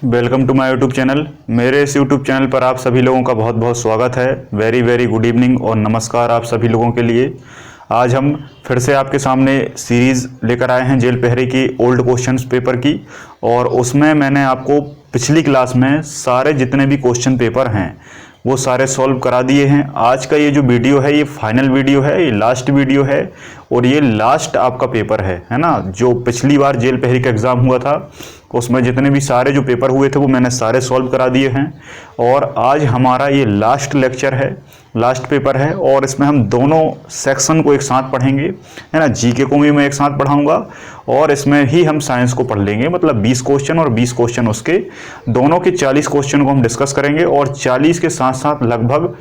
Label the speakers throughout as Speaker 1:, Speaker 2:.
Speaker 1: Welcome to my YouTube channel. मेरे इस YouTube channel पर आप सभी लोगों का बहुत बहुत स्वागत है। वेरी वेरी गुड इवनिंग और नमस्कार आप सभी लोगों के लिए। आज हम फिर से आपके सामने सीरीज़ लेकर आए हैं जेल पहरे की ओल्ड क्वेश्चंस पेपर की, और उसमें मैंने आपको पिछली क्लास में सारे जितने भी क्वेश्चन पेपर हैं वो सारे सॉल्व करा दिए हैं। आज का ये जो वीडियो है ये फाइनल वीडियो है, ये लास्ट वीडियो है और ये लास्ट आपका पेपर है ना। जो पिछली बार जेल पहरी का एग्ज़ाम हुआ था उसमें जितने भी सारे जो पेपर हुए थे वो मैंने सारे सॉल्व करा दिए हैं, और आज हमारा ये लास्ट लेक्चर है, लास्ट पेपर है। और इसमें हम दोनों सेक्शन को एक साथ पढ़ेंगे, है ना। जीके को भी मैं एक साथ पढ़ाऊंगा और इसमें ही हम साइंस को पढ़ लेंगे, मतलब 20 क्वेश्चन और 20 क्वेश्चन उसके, दोनों के 40 क्वेश्चन को हम डिस्कस करेंगे और 40 के साथ साथ लगभग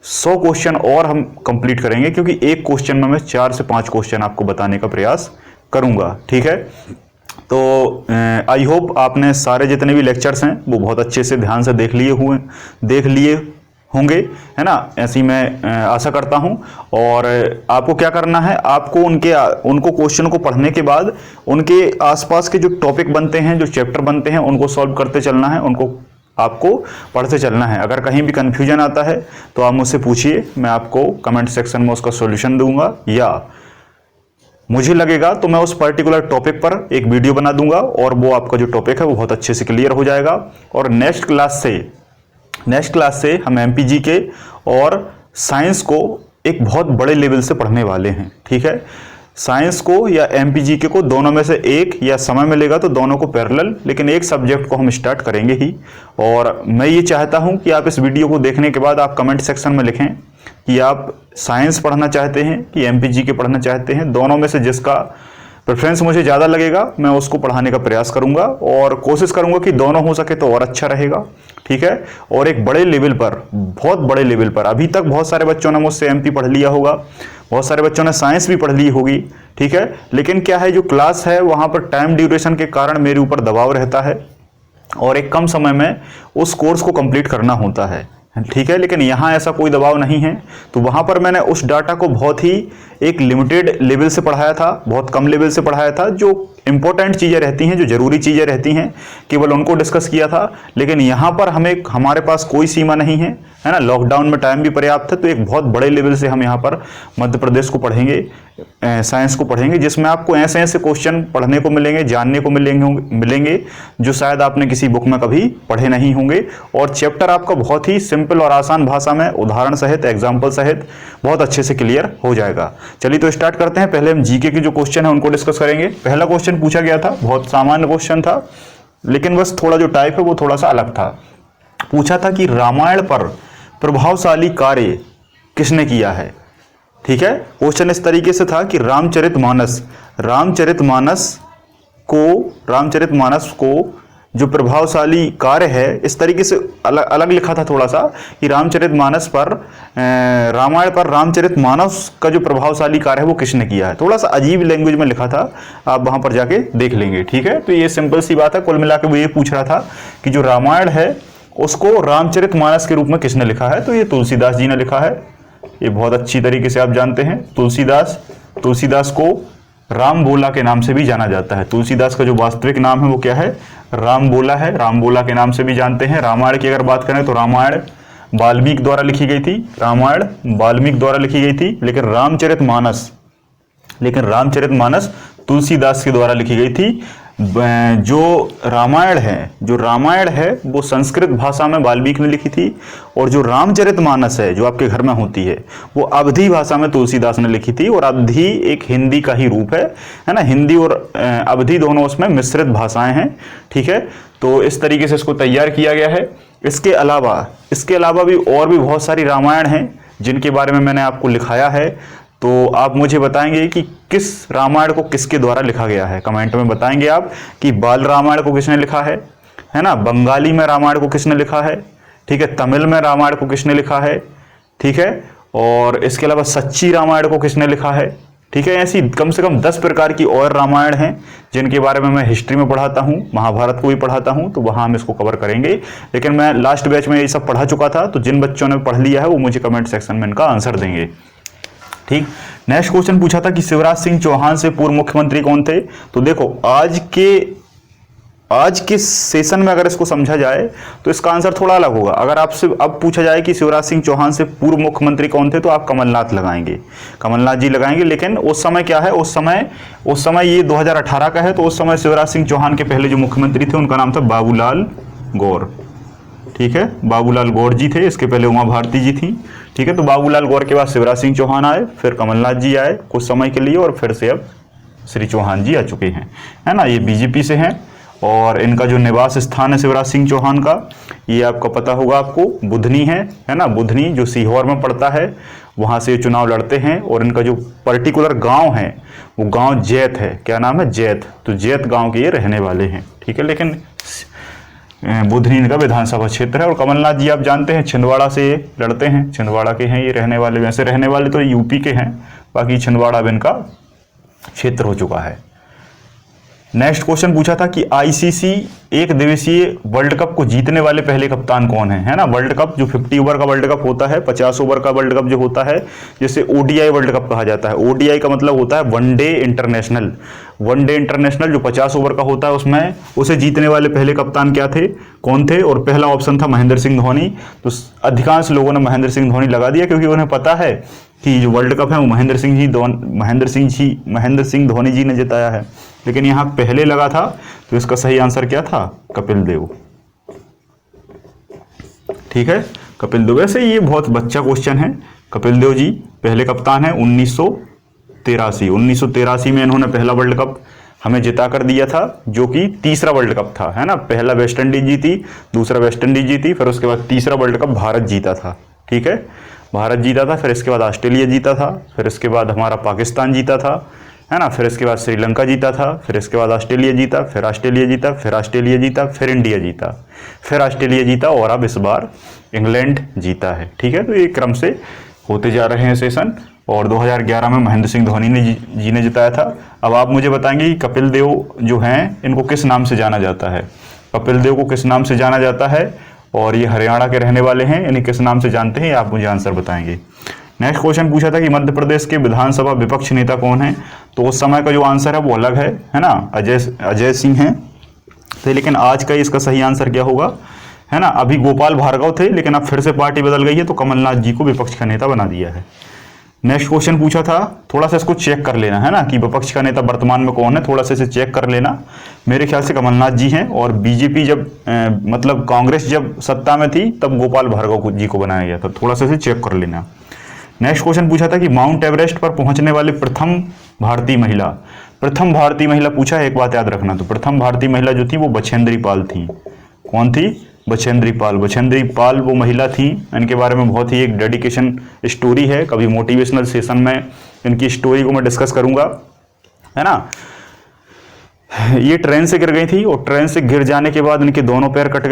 Speaker 1: 100 क्वेश्चन और हम कंप्लीट करेंगे, क्योंकि एक क्वेश्चन में मैं 4 से 5 क्वेश्चन आपको बताने का प्रयास करूंगा, ठीक है। तो आई होप आपने सारे जितने भी लेक्चर्स हैं वो बहुत अच्छे से ध्यान से देख लिए होंगे, है ना। ऐसी मैं आशा करता हूं। और आपको क्या करना है, आपको उनको क्वेश्चन को पढ़ने के बाद उनके आसपास के जो टॉपिक बनते हैं, जो चैप्टर बनते हैं, उनको सॉल्व करते चलना है, उनको आपको पढ़ते चलना है। अगर कहीं भी कन्फ्यूजन आता है तो आप मुझसे पूछिए, मैं आपको कमेंट सेक्शन में उसका सॉल्यूशन दूंगा, या मुझे लगेगा तो मैं उस पर्टिकुलर टॉपिक पर एक वीडियो बना दूंगा और वो आपका जो टॉपिक है वो बहुत अच्छे से क्लियर हो जाएगा। और नेक्स्ट क्लास से हम एमपीजी के और साइंस को एक बहुत बड़े लेवल से पढ़ने वाले हैं, ठीक है। साइंस को या एमपीजी के को दोनों में से एक, या समय मिलेगा तो दोनों को पैरेलल, लेकिन एक सब्जेक्ट को हम स्टार्ट करेंगे ही। और मैं ये चाहता हूं कि आप इस वीडियो को देखने के बाद आप कमेंट सेक्शन में लिखें कि आप साइंस पढ़ना चाहते हैं कि एमपीजी के पढ़ना चाहते हैं। दोनों में से जिसका प्रेफरेंस मुझे ज़्यादा लगेगा मैं उसको पढ़ाने का प्रयास करूंगा, और कोशिश करूंगा कि दोनों हो सके तो और अच्छा रहेगा, ठीक है। और एक बड़े लेवल पर, बहुत बड़े लेवल पर, अभी तक बहुत सारे बच्चों ने मुझसे एमपी पढ़ लिया होगा, बहुत सारे बच्चों ने साइंस भी पढ़ ली होगी, ठीक है। लेकिन क्या है, जो क्लास है वहाँ पर टाइम ड्यूरेशन के कारण मेरे ऊपर दबाव रहता है और एक कम समय में उस कोर्स को कंप्लीट करना होता है, ठीक है। लेकिन यहाँ ऐसा कोई दबाव नहीं है, तो वहाँ पर मैंने उस डाटा को बहुत ही एक लिमिटेड लेवल से पढ़ाया था, बहुत कम लेवल से पढ़ाया था। जो इंपॉर्टेंट चीज़ें रहती हैं, जो ज़रूरी चीज़ें रहती हैं, केवल उनको डिस्कस किया था। लेकिन यहाँ पर हमारे पास कोई सीमा नहीं है ना। लॉकडाउन में टाइम भी पर्याप्त है, तो एक बहुत बड़े लेवल से हम यहाँ पर मध्य प्रदेश को पढ़ेंगे, साइंस को पढ़ेंगे, जिसमें आपको ऐसे ऐसे क्वेश्चन पढ़ने को मिलेंगे, जानने को मिलेंगे जो शायद आपने किसी बुक में कभी पढ़े नहीं होंगे। और चैप्टर आपका बहुत ही सिंपल और आसान भाषा में, उदाहरण सहित, एग्जाम्पल सहित बहुत अच्छे से क्लियर हो जाएगा। चलिए तो स्टार्ट करते हैं। पहले हम जीके के जो क्वेश्चन है उनको डिस्कस करेंगे। पहला क्वेश्चन पूछा गया था, बहुत सामान्य क्वेश्चन था, लेकिन बस थोड़ा जो टाइप है वो थोड़ा सा अलग था। पूछा था कि रामायण पर प्रभावशाली कार्य किसने किया है, ठीक है। क्वेश्चन इस तरीके से था कि रामचरितमानस को जो प्रभावशाली कार्य है, इस तरीके से अलग लिखा था थोड़ा सा, कि रामायण पर रामचरितमानस का जो प्रभावशाली कार्य है वो किसने किया है। थोड़ा सा अजीब लैंग्वेज में लिखा था, आप वहां पर जाके देख लेंगे, ठीक है। तो ये सिंपल सी बात है। कुल मिला के वो ये पूछ रहा था कि जो रामायण है उसको रामचरितमानस के रूप में किसने लिखा है, तो ये तुलसीदास जी ने लिखा है। ये बहुत अच्छी तरीके से आप जानते हैं। तुलसीदास को राम बोला के नाम से भी जाना जाता है। तुलसीदास का जो वास्तविक नाम है वो क्या है, राम बोला है। राम बोला के नाम से भी जानते हैं। रामायण की अगर बात करें तो रामायण वाल्मीकि द्वारा लिखी गई थी, लेकिन रामचरितमानस तुलसीदास के द्वारा लिखी गई थी। जो रामायण है वो संस्कृत भाषा में वाल्मीकि ने लिखी थी, और जो रामचरितमानस है जो आपके घर में होती है वो अवधी भाषा में तुलसीदास ने लिखी थी। और अवधी एक हिंदी का ही रूप है ना। हिंदी और अवधी दोनों उसमें मिश्रित भाषाएं हैं, ठीक है। तो इस तरीके से इसको तैयार किया गया है। इसके अलावा भी और भी बहुत सारी रामायण हैं जिनके बारे में मैंने आपको लिखाया है। तो आप मुझे बताएंगे कि किस रामायण को किसके द्वारा लिखा गया है। कमेंट में बताएंगे आप कि बाल रामायण को किसने लिखा है ना। बंगाली में रामायण को किसने लिखा है, ठीक है। तमिल में रामायण को किसने लिखा है, ठीक है। और इसके अलावा सच्ची रामायण को किसने लिखा है, ठीक है। ऐसी कम से कम 10 प्रकार की और रामायण हैं जिनके बारे में मैं हिस्ट्री में पढ़ाता हूँ, महाभारत को भी पढ़ाता हूँ, तो वहाँ हम इसको कवर करेंगे। लेकिन मैं लास्ट बैच में ये सब पढ़ा चुका था, तो जिन बच्चों ने पढ़ लिया है वो मुझे कमेंट सेक्शन में इनका आंसर देंगे, ठीक। नेक्स्ट क्वेश्चन पूछा था कि शिवराज सिंह चौहान से पूर्व मुख्यमंत्री कौन थे। तो देखो, आज के आज के सेशन में अगर इसको समझा जाए तो इसका आंसर थोड़ा अलग होगा। अगर आपसे अब पूछा जाए कि शिवराज सिंह चौहान से पूर्व मुख्यमंत्री कौन थे, तो आप कमलनाथ लगाएंगे, कमलनाथ जी लगाएंगे। लेकिन उस समय क्या है, उस समय ये 2018 का है, तो उस समय शिवराज सिंह चौहान के पहले जो मुख्यमंत्री थे उनका नाम था बाबूलाल गौर। ठीक है, बाबूलाल गौर जी थे, इसके पहले उमा भारती जी थी। ठीक है, तो बाबूलाल गौर के बाद शिवराज सिंह चौहान आए, फिर कमलनाथ जी आए कुछ समय के लिए, और फिर से अब श्री चौहान जी आ चुके हैं, है ना। ये बीजेपी से हैं और इनका जो निवास स्थान है शिवराज सिंह चौहान का, ये आपको पता होगा, आपको बुधनी है ना। बुधनी जो सीहोर में पड़ता है, वहाँ से चुनाव लड़ते हैं। और इनका जो पर्टिकुलर गांव है वो गांव जैत है। क्या नाम है? जैत। तो जैत गांव के ये रहने वाले हैं। ठीक है, लेकिन बुधनी इनका विधानसभा क्षेत्र है। और कमलनाथ जी आप जानते हैं छिंदवाड़ा से लड़ते हैं, छिंदवाड़ा के हैं ये रहने वाले। वैसे रहने वाले तो यूपी के हैं, बाकी छिंदवाड़ा अब इनका क्षेत्र हो चुका है। नेक्स्ट क्वेश्चन पूछा था कि आईसीसी एक दिवसीय वर्ल्ड कप को जीतने वाले पहले कप्तान कौन है ना। वर्ल्ड कप जो 50 ओवर का वर्ल्ड कप होता है, 50 ओवर का वर्ल्ड कप जो होता है, जिसे ओडीआई वर्ल्ड कप कहा जाता है। ओडीआई का मतलब होता है वनडे इंटरनेशनल। वनडे इंटरनेशनल जो 50 ओवर का होता है, उसमें उसे जीतने वाले पहले कप्तान क्या थे, कौन थे? और पहला ऑप्शन था महेंद्र सिंह धोनी। तो अधिकांश लोगों ने महेंद्र सिंह धोनी लगा दिया, क्योंकि उन्हें पता है कि जो वर्ल्ड कप है वो महेंद्र सिंह धोनी जी ने जिताया है। लेकिन यहाँ पहले लगा था, तो इसका सही आंसर क्या था? कपिल देव। ठीक है, कपिल देव। वैसे ये बहुत बच्चा क्वेश्चन है। कपिल देव जी पहले कप्तान है 1983 में इन्होंने पहला वर्ल्ड कप हमें जिता कर दिया था, जो कि तीसरा वर्ल्ड कप था, है ना। पहला वेस्ट इंडीज जीती, दूसरा वेस्ट इंडीज जीती, फिर उसके बाद तीसरा वर्ल्ड कप भारत जीता था। ठीक है, भारत जीता था, फिर इसके बाद ऑस्ट्रेलिया जीता था, फिर इसके बाद हमारा पाकिस्तान जीता था, है ना। फिर इसके बाद श्रीलंका जीता था, फिर इसके बाद ऑस्ट्रेलिया जीता, फिर ऑस्ट्रेलिया जीता, फिर ऑस्ट्रेलिया जीता, फिर इंडिया जीता, फिर ऑस्ट्रेलिया जीता, और अब इस बार इंग्लैंड जीता है। ठीक है, तो ये क्रम से होते जा रहे हैं सेशन। और 2011 में महेंद्र सिंह धोनी जी ने जिताया था। अब आप मुझे बताएंगे कि कपिल देव जो हैं, इनको किस नाम से जाना जाता है? कपिल देव को किस नाम से जाना जाता है? और ये हरियाणा के रहने वाले हैं, इन्हें किस नाम से जानते हैं, आप मुझे आंसर बताएंगे। नेक्स्ट क्वेश्चन पूछा था कि मध्य प्रदेश के विधानसभा विपक्ष नेता कौन है? तो उस समय का जो आंसर है वो अलग है ना, अजय सिंह हैं। तो लेकिन आज का इसका सही आंसर क्या होगा, है ना। अभी गोपाल भार्गव थे, लेकिन अब फिर से पार्टी बदल गई है, तो कमलनाथ जी को विपक्ष का नेता बना दिया है। नेक्स्ट क्वेश्चन पूछा था, थोड़ा सा इसको चेक कर लेना, है ना, कि विपक्ष का नेता वर्तमान में कौन है, थोड़ा सा इसे चेक कर लेना। मेरे ख्याल से कमलनाथ जी हैं, और बीजेपी जब मतलब कांग्रेस जब सत्ता में थी तब गोपाल भार्गव जी को बनाया गया था। थोड़ा सा इसे चेक कर लेना। नेक्स्ट क्वेश्चन पूछा था कि माउंट एवरेस्ट पर पहुंचने वाली प्रथम भारतीय महिला पूछा है। एक बात याद रखना, तो प्रथम भारतीय महिला जो थी वो बछेंद्री पाल थी। कौन थी? बछेंद्री पाल वो महिला थी। इनके बारे में बहुत ही एक डेडिकेशन स्टोरी है, कभी मोटिवेशनल सेशन में इनकी स्टोरी को मैं डिस्कस करूंगा, है ना। ये ट्रेन से गिर गई थी, और ट्रेन से गिर जाने के बाद इनके दोनों पैर कट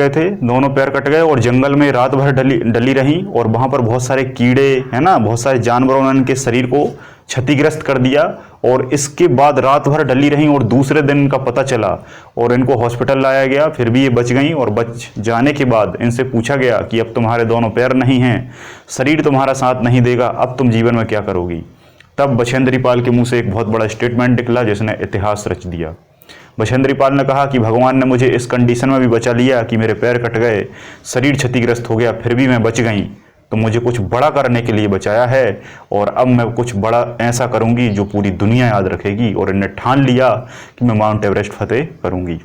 Speaker 1: गए, और जंगल में रात भर डली रही, और वहां पर बहुत सारे कीड़े, है ना, बहुत सारे जानवरों ने इनके शरीर को क्षतिग्रस्त कर दिया। और इसके बाद रात भर डली रही, और दूसरे दिन इनका पता चला और इनको हॉस्पिटल लाया गया, फिर भी ये बच गई। और बच जाने के बाद इनसे पूछा गया कि अब तुम्हारे दोनों पैर नहीं हैं, शरीर तुम्हारा साथ नहीं देगा, अब तुम जीवन में क्या करोगी? तब बछेंद्री पाल के मुंह से एक बहुत बड़ा स्टेटमेंट निकला, जिसने इतिहास रच दिया। बछेंद्री पाल ने कहा कि भगवान ने मुझे इस कंडीशन में भी बचा लिया कि मेरे पैर कट गए, शरीर क्षतिग्रस्त हो गया, फिर भी मैं बच गई, तो मुझे कुछ बड़ा करने के लिए बचाया है, और अब मैं कुछ बड़ा ऐसा करूंगी जो पूरी दुनिया याद रखेगी। और इन्हें ठान लिया कि मैं माउंट एवरेस्ट फतेह करूंगी।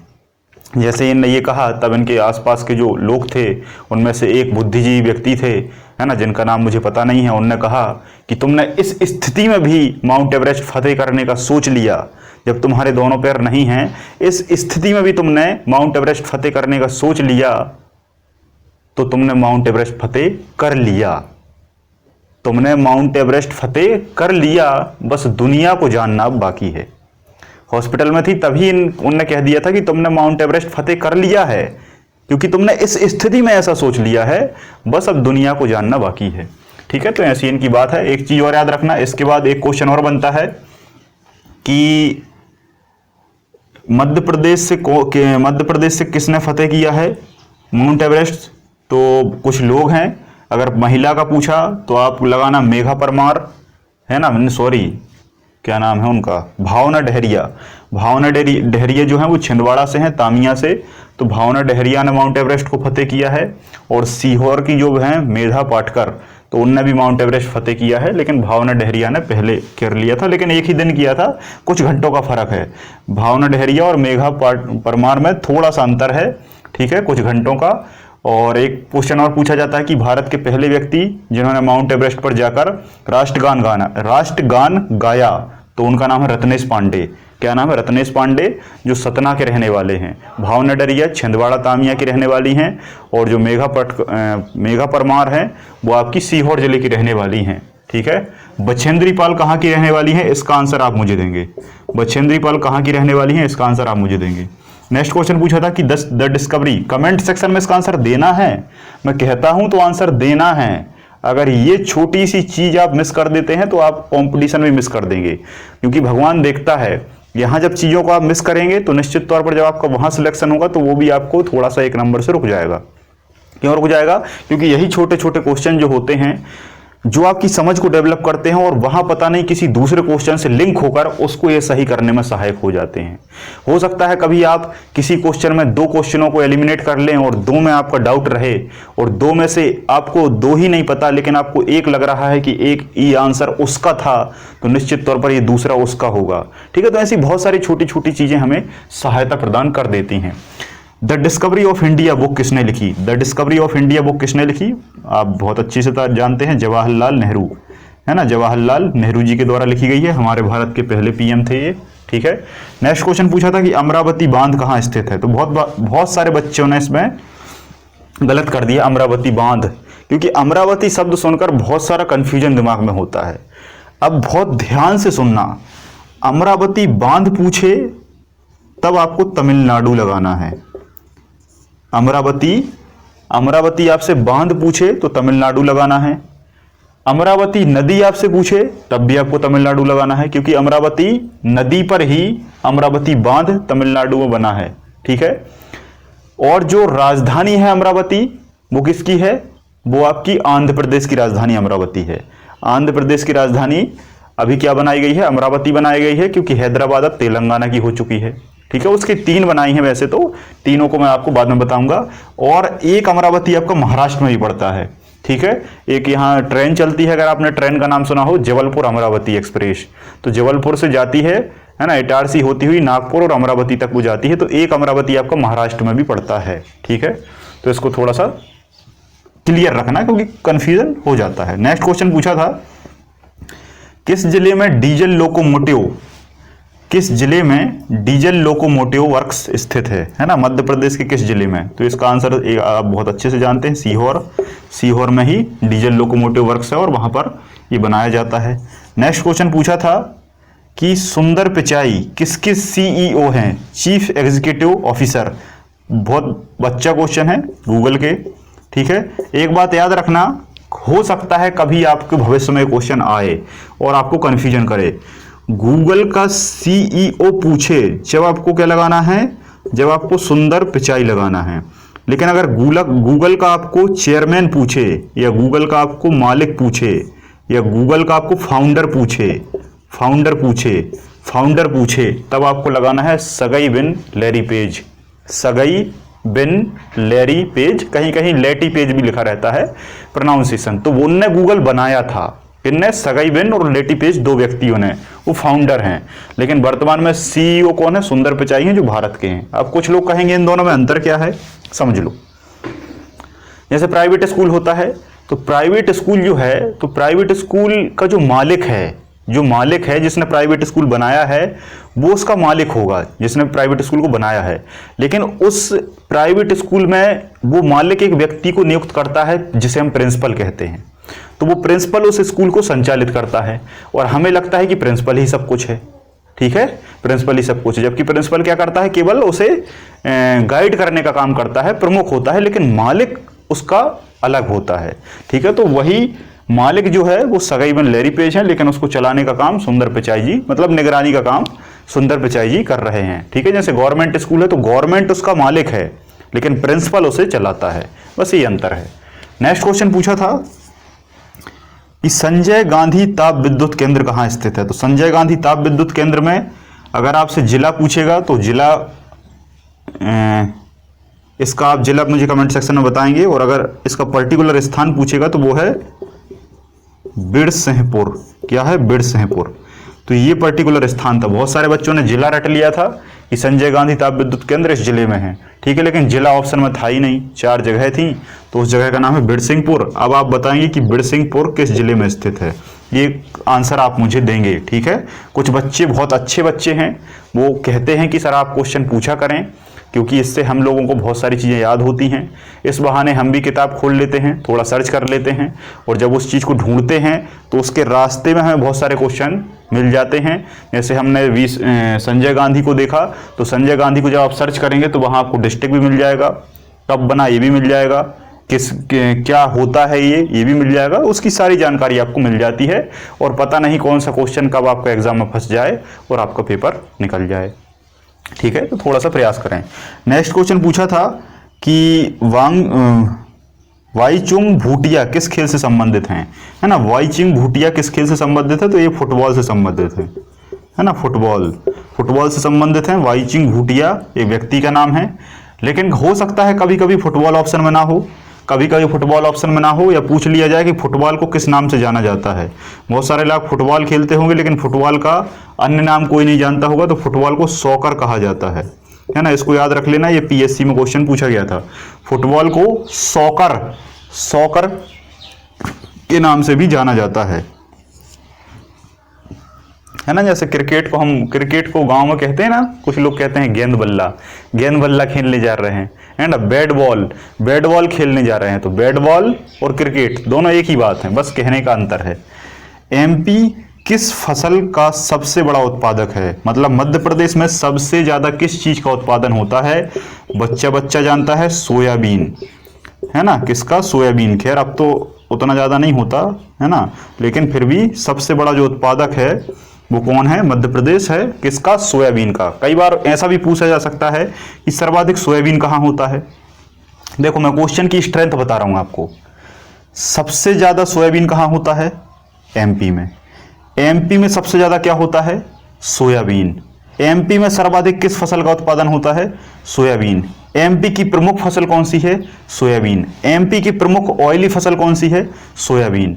Speaker 1: जैसे इनने ये कहा, तब इनके आसपास के जो लोग थे उनमें से एक बुद्धिजीवी व्यक्ति थे, है ना, जिनका नाम मुझे पता नहीं है। उनने कहा कि तुमने इस स्थिति में भी माउंट एवरेस्ट फतेह करने का सोच लिया, जब तुम्हारे दोनों पैर नहीं हैं, इस स्थिति में भी तुमने माउंट एवरेस्ट फतेह करने का सोच लिया, तो तुमने माउंट एवरेस्ट फतेह कर लिया। तुमने माउंट एवरेस्ट फतेह कर लिया, बस दुनिया को जानना अब बाकी है। हॉस्पिटल में थी तभी उनने कह दिया था कि तुमने माउंट एवरेस्ट फतेह कर लिया है, क्योंकि तुमने इस स्थिति में ऐसा सोच लिया है, बस अब दुनिया को जानना बाकी है। ठीक है, तो ऐसी इनकी बात है। एक चीज और याद रखना, इसके बाद एक क्वेश्चन और बनता है कि मध्य प्रदेश से किसने फतेह किया है माउंट एवरेस्ट? तो कुछ लोग हैं। अगर महिला का पूछा तो आप लगाना मेघा परमार, है ना, सॉरी क्या नाम है उनका, भावना डहरिया। भावना डेहरिया जो है वो छिंदवाड़ा से हैं, तामिया से। तो भावना डेहरिया ने माउंट एवरेस्ट को फतेह किया है। और सीहोर की जो है मेधा पाटकर, तो उनने भी माउंट एवरेस्ट फतेह किया है, लेकिन भावना डेहरिया ने पहले कर लिया था, लेकिन एक ही दिन किया था, कुछ घंटों का फर्क है। भावना डेहरिया और मेघा परमार में थोड़ा सा अंतर है, ठीक है, कुछ घंटों का। और एक क्वेश्चन और पूछा जाता है कि भारत के पहले व्यक्ति जिन्होंने माउंट एवरेस्ट पर जाकर राष्ट्रगान गाया, तो उनका नाम है रत्नेश पांडे। क्या नाम है? रत्नेश पांडे, जो सतना के रहने वाले हैं। भावना डेहरिया छिंदवाड़ा तामिया की रहने वाली हैं। और जो मेघा परमार हैं वो आपकी सीहोर जिले की रहने वाली हैं, ठीक है। बछेंद्री पाल कहाँ की रहने वाली हैं? इसका आंसर आप मुझे देंगे। बछेंद्री पाल कहाँ की रहने वाली हैं? इसका आंसर आप मुझे देंगे। नेक्स्ट क्वेश्चन पूछा था कि द डिस्कवरी, कमेंट सेक्शन में इसका आंसर देना है। मैं कहता हूं तो आंसर देना है। अगर ये छोटी सी चीज आप मिस कर देते हैं तो आप कंपटीशन में मिस कर देंगे, क्योंकि भगवान देखता है। यहां जब चीजों को आप मिस करेंगे तो निश्चित तौर पर जब आपका वहां सिलेक्शन होगा तो वो भी आपको थोड़ा सा एक नंबर से रुक जाएगा। क्यों रुक जाएगा? क्योंकि यही छोटे छोटे क्वेश्चन जो होते हैं जो आपकी समझ को डेवलप करते हैं और वहां पता नहीं किसी दूसरे क्वेश्चन से लिंक होकर उसको ये सही करने में सहायक हो जाते हैं। हो सकता है कभी आप किसी क्वेश्चन में 2 क्वेश्चनों को एलिमिनेट कर लें और 2 में आपका डाउट रहे, और 2 में से आपको 2 ही नहीं पता लेकिन आपको एक लग रहा है कि एक ये आंसर उसका था, तो निश्चित तौर पर ये दूसरा उसका होगा, ठीक है। तो ऐसी बहुत सारी छोटी छोटी चीजें हमें सहायता प्रदान कर देती हैं। The discovery of India book किसने लिखी? The discovery of India book किसने लिखी? आप बहुत अच्छी से जानते हैं, जवाहरलाल नेहरू, है ना। जवाहरलाल नेहरू जी के द्वारा लिखी गई है। हमारे भारत के पहले पीएम थे ये, ठीक है। नेक्स्ट क्वेश्चन पूछा था कि अमरावती बांध कहाँ स्थित है? तो बहुत सारे बच्चों ने इसमें गलत कर दिया अमरावती बांध, क्योंकि अमरावती शब्द सुनकर बहुत सारा कंफ्यूजन दिमाग में होता है। अब बहुत ध्यान से सुनना, अमरावती बांध पूछे तब आपको तमिलनाडु लगाना है। अमरावती आपसे बांध पूछे तो तमिलनाडु लगाना है। अमरावती नदी आपसे पूछे तब भी आपको तमिलनाडु लगाना है, क्योंकि अमरावती नदी पर ही अमरावती बांध तमिलनाडु में बना है, ठीक है। और जो राजधानी है अमरावती, वो किसकी है? वो आपकी आंध्र प्रदेश की राजधानी अमरावती है। आंध्र प्रदेश की राजधानी अभी क्या बनाई गई है? अमरावती बनाई गई है, क्योंकि हैदराबाद अब तेलंगाना की हो चुकी है, ठीक है। उसकी 3 बनाई हैं वैसे तो, तीनों को मैं आपको बाद में बताऊंगा। और एक अमरावती आपका महाराष्ट्र में भी पड़ता है, ठीक है। एक यहाँ ट्रेन चलती है, अगर आपने ट्रेन का नाम सुना हो, जबलपुर अमरावती एक्सप्रेस, तो जबलपुर से जाती है ना, इटारसी होती हुई नागपुर और अमरावती तक वो जाती है। तो एक अमरावती आपका महाराष्ट्र में भी पड़ता है, ठीक है। तो इसको थोड़ा सा क्लियर रखना क्योंकि कंफ्यूजन हो जाता है। नेक्स्ट क्वेश्चन पूछा था किस जिले में डीजल लोकोमोटिव वर्क्स स्थित है ना। मध्य प्रदेश के किस जिले में? तो इसका आंसर आप बहुत अच्छे से जानते हैं, सीहोर में ही डीजल लोकोमोटिव वर्क्स है और वहां पर ये बनाया जाता है। नेक्स्ट क्वेश्चन पूछा था कि सुंदर पिचाई किसके सीईओ हैं? Chief executive officer. बहुत बच्चा क्वेश्चन है गूगल के, ठीक है। एक बात याद रखना, हो सकता है कभी आपके भविष्य में क्वेश्चन आए और आपको कंफ्यूजन करे। गूगल का सीईओ पूछे जब आपको क्या लगाना है? जब आपको सुंदर पिचाई लगाना है। लेकिन अगर गूगल का आपको चेयरमैन पूछे, या गूगल का आपको मालिक पूछे, या गूगल का आपको फाउंडर पूछे, तब आपको लगाना है सर्गेई बिन लैरी पेज। सर्गेई बिन लैरी पेज, कहीं कहीं लेटी पेज भी लिखा रहता है प्रोनाउंसिएशन। तो उनने गूगल बनाया था, इनने सर्गेई बिन और लेटी पेज 2 व्यक्तियों ने, वो फाउंडर हैं। लेकिन वर्तमान में सीईओ कौन है? सुंदर पिचाई हैं, जो भारत के हैं। अब कुछ लोग कहेंगे इन दोनों में अंतर क्या है, समझ लो। जैसे प्राइवेट स्कूल होता है, तो प्राइवेट स्कूल जो है, तो प्राइवेट स्कूल का जो मालिक है जिसने प्राइवेट स्कूल बनाया है, वो उसका मालिक होगा जिसने प्राइवेट स्कूल को बनाया है। लेकिन उस प्राइवेट स्कूल में वो मालिक एक व्यक्ति को नियुक्त करता है जिसे हम प्रिंसिपल कहते हैं। तो वो प्रिंसिपल उस स्कूल को संचालित करता है, और हमें लगता है कि प्रिंसिपल ही सब कुछ है, ठीक है, प्रिंसिपल ही सब कुछ है। जबकि प्रिंसिपल क्या करता है? केवल उसे गाइड करने का काम करता है, प्रमुख होता है, लेकिन मालिक उसका अलग होता है, ठीक है। तो वही मालिक जो है वो सर्गेई बिन लैरी पेज है, लेकिन उसको चलाने का काम सुंदर पिचाई जी, मतलब निगरानी का काम सुंदर पिचाई जी कर रहे हैं, ठीक है। जैसे गवर्नमेंट स्कूल है तो गवर्नमेंट उसका मालिक है, लेकिन प्रिंसिपल उसे चलाता है, बस ये अंतर है। नेक्स्ट क्वेश्चन पूछा था कि संजय गांधी ताप विद्युत केंद्र कहाँ स्थित है? तो संजय गांधी ताप विद्युत केंद्र में अगर आपसे जिला पूछेगा तो जिला इसका आप जिला मुझे कमेंट सेक्शन में बताएंगे, और अगर इसका पर्टिकुलर स्थान पूछेगा तो वो है बिरसिंहपुर। क्या है? बिरसिंहपुर। तो ये पर्टिकुलर स्थान था। बहुत सारे बच्चों ने जिला रट लिया था कि संजय गांधी ताप विद्युत केंद्र इस जिले में है, ठीक है, लेकिन जिला ऑप्शन में था ही नहीं, 4 जगह थी, तो उस जगह का नाम है बिरसिंहपुर। अब आप बताएंगे कि बिरसिंहपुर किस जिले में स्थित है, ये आंसर आप मुझे देंगे, ठीक है। कुछ बच्चे बहुत अच्छे बच्चे हैं, वो कहते हैं कि सर आप क्वेश्चन पूछा करें, क्योंकि इससे हम लोगों को बहुत सारी चीज़ें याद होती हैं। इस बहाने हम भी किताब खोल लेते हैं, थोड़ा सर्च कर लेते हैं, और जब उस चीज़ को ढूंढते हैं तो उसके रास्ते में हमें बहुत सारे क्वेश्चन मिल जाते हैं। जैसे हमने संजय गांधी को देखा, तो संजय गांधी को जब आप सर्च करेंगे तो वहाँ आपको डिस्ट्रिक्ट भी मिल जाएगा, कब बना ये भी मिल जाएगा, क्या होता है ये भी मिल जाएगा, उसकी सारी जानकारी आपको मिल जाती है, और पता नहीं कौन सा क्वेश्चन कब आपका एग्जाम में फंस जाए और आपका पेपर निकल जाए, ठीक है। तो थोड़ा सा प्रयास करें। नेक्स्ट क्वेश्चन पूछा था कि वाईचुंग भूटिया किस खेल से संबंधित हैं, है ना। वाईचुंग भूटिया किस खेल से संबंधित है, तो ये फुटबॉल से संबंधित है ना। फुटबॉल से संबंधित है। वाईचुंग भूटिया एक व्यक्ति का नाम है, लेकिन हो सकता है कभी कभी फुटबॉल ऑप्शन में ना हो, कभी कभी फुटबॉल ऑप्शन में ना हो, या पूछ लिया जाए कि फुटबॉल को किस नाम से जाना जाता है। बहुत सारे लोग फुटबॉल खेलते होंगे, लेकिन फुटबॉल का अन्य नाम कोई नहीं जानता होगा, तो फुटबॉल को सॉकर कहा जाता है ना। इसको याद रख लेना, ये पीएससी में क्वेश्चन पूछा गया था। फुटबॉल को सॉकर के नाम से भी जाना जाता है ना। जैसे क्रिकेट को गांव में कहते हैं ना, कुछ लोग कहते हैं गेंद बल्ला खेलने जा रहे हैं, है ना। बैट बॉल खेलने जा रहे हैं, तो बैट बॉल और क्रिकेट दोनों एक ही बात है, बस कहने का अंतर है। एमपी किस फसल का सबसे बड़ा उत्पादक है, मतलब मध्य प्रदेश में सबसे ज्यादा किस चीज का उत्पादन होता है। बच्चा जानता है, सोयाबीन, है ना। किसका? सोयाबीन। खैर अब तो उतना ज्यादा नहीं होता है ना, लेकिन फिर भी सबसे बड़ा जो उत्पादक है वो कौन है? मध्य प्रदेश है। किसका? सोयाबीन का। कई बार ऐसा भी पूछा जा सकता है कि सर्वाधिक सोयाबीन कहाँ होता है। देखो मैं क्वेश्चन की स्ट्रेंथ बता रहा हूं आपको। सबसे ज्यादा सोयाबीन कहाँ होता है? एमपी में। एमपी में सबसे ज्यादा क्या होता है? सोयाबीन। एमपी में सर्वाधिक किस फसल का उत्पादन होता है? सोयाबीन। एमपी की प्रमुख फसल कौन सी है? सोयाबीन। एमपी की प्रमुख ऑयली फसल कौन सी है? सोयाबीन,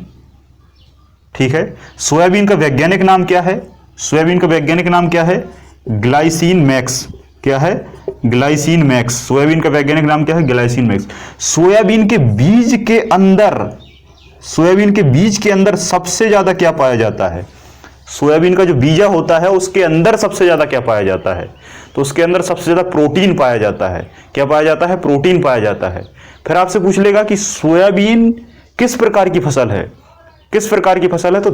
Speaker 1: ठीक है। सोयाबीन का वैज्ञानिक नाम क्या है? सोयाबीन का वैज्ञानिक नाम क्या है? Glycine max. क्या है? Glycine max. सोयाबीन का वैज्ञानिक नाम क्या है? Glycine max. सोयाबीन के बीज के अंदर सबसे ज्यादा क्या पाया जाता है? सोयाबीन का जो बीजा होता है उसके अंदर सबसे ज्यादा क्या पाया जाता है? तो उसके अंदर सबसे ज्यादा प्रोटीन पाया जाता है। क्या पाया जाता है? प्रोटीन पाया जाता है। फिर आपसे पूछ लेगा कि सोयाबीन किस प्रकार की फसल है? किस प्रकार की फसल है? तो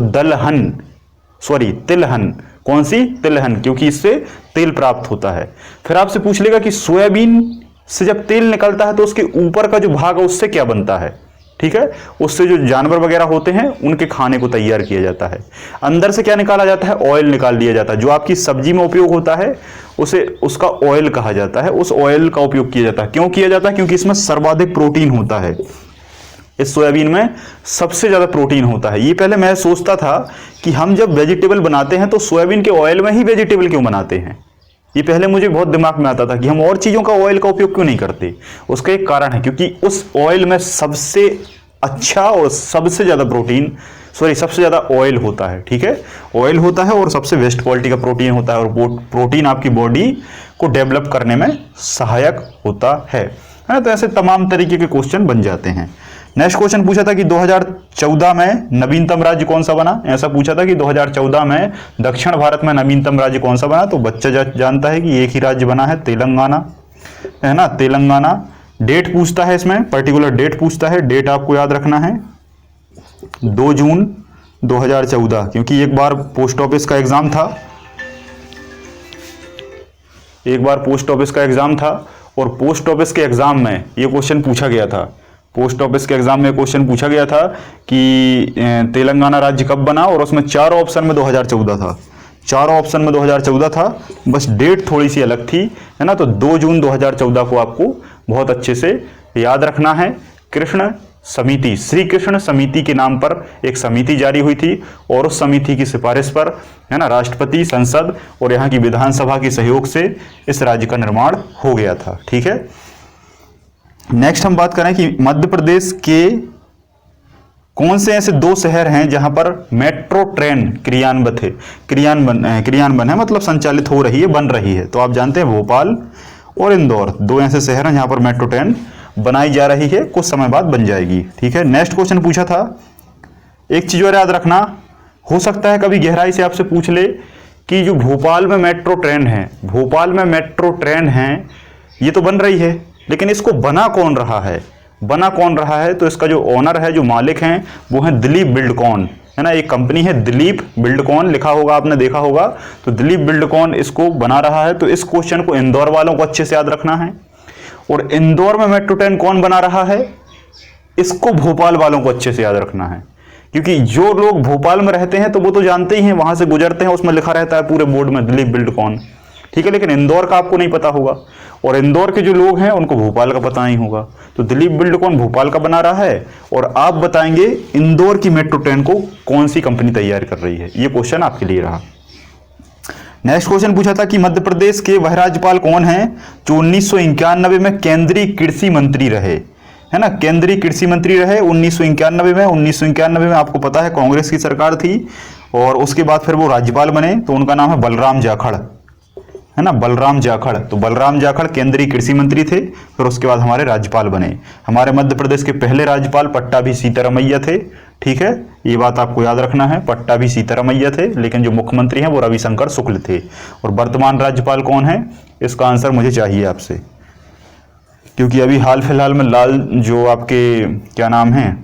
Speaker 1: तिलहन। कौन सी? तिलहन, क्योंकि इससे तेल प्राप्त होता है। फिर आपसे पूछ लेगा कि सोयाबीन से जब तेल निकलता है तो उसके ऊपर का जो भाग है उससे क्या बनता है, ठीक है। उससे जो जानवर वगैरह होते हैं उनके खाने को तैयार किया जाता है। अंदर से क्या निकाला जाता है? ऑयल निकाल लिया जाता है। जो आपकी सब्जी में उपयोग होता है उसे उसका ऑयल कहा जाता है। उस ऑयल का उपयोग किया जाता है। क्यों किया जाता है? क्योंकि इसमें सर्वाधिक प्रोटीन होता है। इस सोयाबीन में सबसे ज्यादा प्रोटीन होता है। ये पहले मैं सोचता था कि हम जब वेजिटेबल बनाते हैं तो सोयाबीन के ऑयल में ही वेजिटेबल क्यों बनाते हैं। ये पहले मुझे बहुत दिमाग में आता था कि हम और चीजों का ऑयल का उपयोग क्यों नहीं करते। उसका एक कारण है, क्योंकि उस ऑयल में सबसे अच्छा और सबसे ज्यादा ऑयल होता है, ठीक है। ऑयल होता है और सबसे बेस्ट क्वालिटी का प्रोटीन होता है, और वो प्रोटीन आपकी बॉडी को डेवलप करने में सहायक होता है। तो ऐसे तमाम तरीके के क्वेश्चन बन जाते हैं। नेक्स्ट क्वेश्चन पूछा था कि 2014 में नवीनतम राज्य कौन सा बना। ऐसा पूछा था कि 2014 में दक्षिण भारत में नवीनतम राज्य कौन सा बना। तो बच्चा जानता है कि एक ही राज्य बना है, तेलंगाना, है ना। तेलंगाना। डेट पूछता है, इसमें पर्टिकुलर डेट पूछता है। डेट आपको याद रखना है 2 जून 2014, क्योंकि एक बार पोस्ट ऑफिस का एग्जाम था, और पोस्ट ऑफिस के एग्जाम में ये क्वेश्चन पूछा गया था। पोस्ट ऑफिस के एग्जाम में क्वेश्चन पूछा गया था कि तेलंगाना राज्य कब बना, और उसमें 4 ऑप्शन में 2014 था। 4 ऑप्शन में 2014 था, बस डेट थोड़ी सी अलग थी, है ना। तो 2 जून 2014 को आपको बहुत अच्छे से याद रखना है। कृष्ण समिति, श्री कृष्ण समिति के नाम पर एक समिति जारी हुई थी और उस समिति की सिफारिश पर, है ना, राष्ट्रपति, संसद और यहाँ की विधानसभा के सहयोग से इस राज्य का निर्माण हो गया था। ठीक है, नेक्स्ट हम बात करें कि मध्य प्रदेश के कौन से ऐसे 2 शहर हैं जहां पर मेट्रो ट्रेन क्रियान्वयन है, मतलब संचालित हो रही है, बन रही है। तो आप जानते हैं भोपाल और इंदौर 2 ऐसे शहर हैं जहां पर मेट्रो ट्रेन बनाई जा रही है, कुछ समय बाद बन जाएगी। ठीक है, नेक्स्ट क्वेश्चन पूछा था, एक चीज और याद रखना, हो सकता है कभी गहराई से आपसे पूछ ले कि जो भोपाल में मेट्रो ट्रेन है ये तो बन रही है, लेकिन इसको बना कौन रहा है? तो इसका जो ओनर है, जो मालिक हैं, वो है दिलीप बिल्डकॉन, है ना, एक कंपनी है दिलीप बिल्डकॉन, लिखा होगा आपने, देखा होगा। तो दिलीप बिल्डकॉन इसको बना रहा है। तो इस क्वेश्चन को इंदौर वालों को अच्छे से याद रखना है। और इंदौर में मेट्रो ट्रेन कौन बना रहा है, इसको भोपाल वालों को अच्छे से याद रखना है, क्योंकि जो लोग भोपाल में रहते हैं तो वो तो जानते ही हैं, वहां से गुजरते हैं, उसमें लिखा रहता है पूरे बोर्ड में दिलीप बिल्डकॉन। ठीक है, लेकिन इंदौर का आपको नहीं पता होगा और इंदौर के जो लोग हैं उनको भोपाल का पता नहीं होगा। तो दिलीप बिल्डकॉन भोपाल का बना रहा है और आप बताएंगे इंदौर की मेट्रो ट्रेन को कौन सी कंपनी तैयार कर रही है। ये क्वेश्चन आपके लिए रहा। नेक्स्ट क्वेश्चन पूछा था कि मध्य प्रदेश के वह राज्यपाल कौन हैं जो 1991 में केंद्रीय कृषि मंत्री रहे, है ना, केंद्रीय कृषि मंत्री रहे 1991 में आपको पता है कांग्रेस की सरकार थी और उसके बाद फिर वो राज्यपाल बने। तो उनका नाम है बलराम जाखड़, है ना, बलराम जाखड़। तो बलराम जाखड़ केंद्रीय कृषि मंत्री थे, फिर उसके बाद हमारे राज्यपाल बने। हमारे मध्य प्रदेश के पहले राज्यपाल पट्टाभी सीतारामैया थे। ठीक है, ये बात आपको याद रखना है, पट्टाभी सीतारामैया थे, लेकिन जो मुख्यमंत्री हैं वो रविशंकर शुक्ल थे। और वर्तमान राज्यपाल कौन है, इसका आंसर मुझे चाहिए आपसे, क्योंकि अभी हाल फिलहाल में लाल, जो आपके क्या नाम है,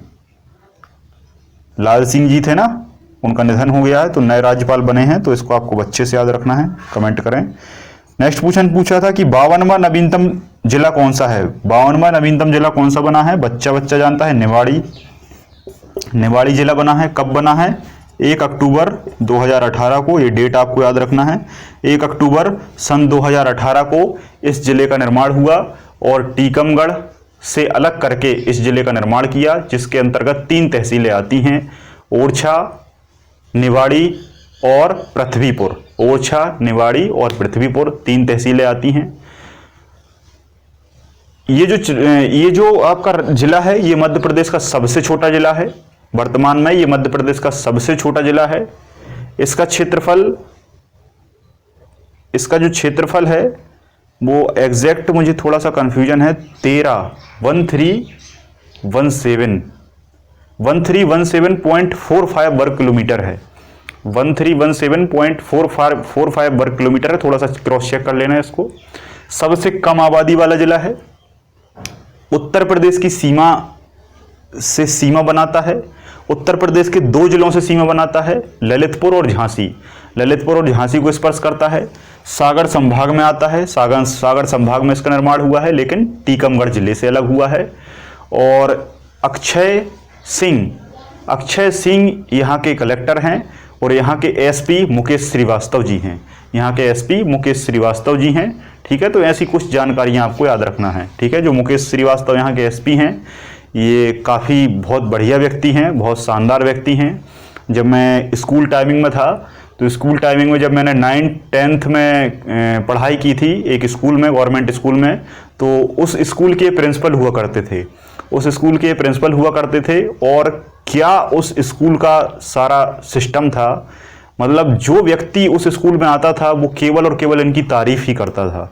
Speaker 1: लाल सिंह जी थे ना, उनका निधन हो गया है, तो नए राज्यपाल बने हैं। तो इसको आपको अच्छे से याद रखना है, कमेंट करें। नेक्स्ट क्वेश्चन पूछा था कि 52वां नवीनतम जिला कौन सा है, 52वां नवीनतम जिला कौन सा बना है, बच्चा जानता है, निवाड़ी जिला बना है। कब बना है, 1 अक्टूबर 2018 को, ये डेट आपको याद रखना है। 1 अक्टूबर सन 2018 को इस जिले का निर्माण हुआ और टीकमगढ़ से अलग करके इस जिले का निर्माण किया, जिसके अंतर्गत 3 तहसीलें आती हैं, ओरछा, निवाड़ी और पृथ्वीपुर। ओरछा, निवाड़ी और पृथ्वीपुर 3 तहसीलें आती हैं। ये जो आपका जिला है ये मध्य प्रदेश का सबसे छोटा जिला है, वर्तमान में ये मध्य प्रदेश का सबसे छोटा जिला है। इसका जो क्षेत्रफल है वो एग्जैक्ट मुझे थोड़ा सा कंफ्यूजन है, 1317.45 वर्ग किलोमीटर है, 1317.45 वर्ग किलोमीटर है। थोड़ा सा क्रॉस चेक कर लेना है इसको। सबसे कम आबादी वाला जिला है, उत्तर प्रदेश की सीमा से सीमा बनाता है, उत्तर प्रदेश के 2 जिलों से सीमा बनाता है, ललितपुर और झांसी को स्पर्श करता है, सागर संभाग में आता है, सागर संभाग में इसका निर्माण हुआ है, लेकिन टीकमगढ़ जिले से अलग हुआ है। और अक्षय सिंह यहाँ के कलेक्टर हैं और यहाँ के एसपी मुकेश श्रीवास्तव जी हैं। ठीक है, तो ऐसी कुछ जानकारियाँ आपको याद रखना है। ठीक है, जो मुकेश श्रीवास्तव यहाँ के एसपी हैं, ये काफ़ी बहुत बढ़िया व्यक्ति हैं, बहुत शानदार व्यक्ति हैं। जब मैं स्कूल टाइमिंग में था, तो स्कूल टाइमिंग में जब मैंने 9th-10th में पढ़ाई की थी एक स्कूल में, गवर्नमेंट स्कूल में, तो उस स्कूल के प्रिंसिपल हुआ करते थे। और क्या उस स्कूल का सारा सिस्टम था, मतलब जो व्यक्ति उस स्कूल में आता था वो केवल और केवल इनकी तारीफ ही करता था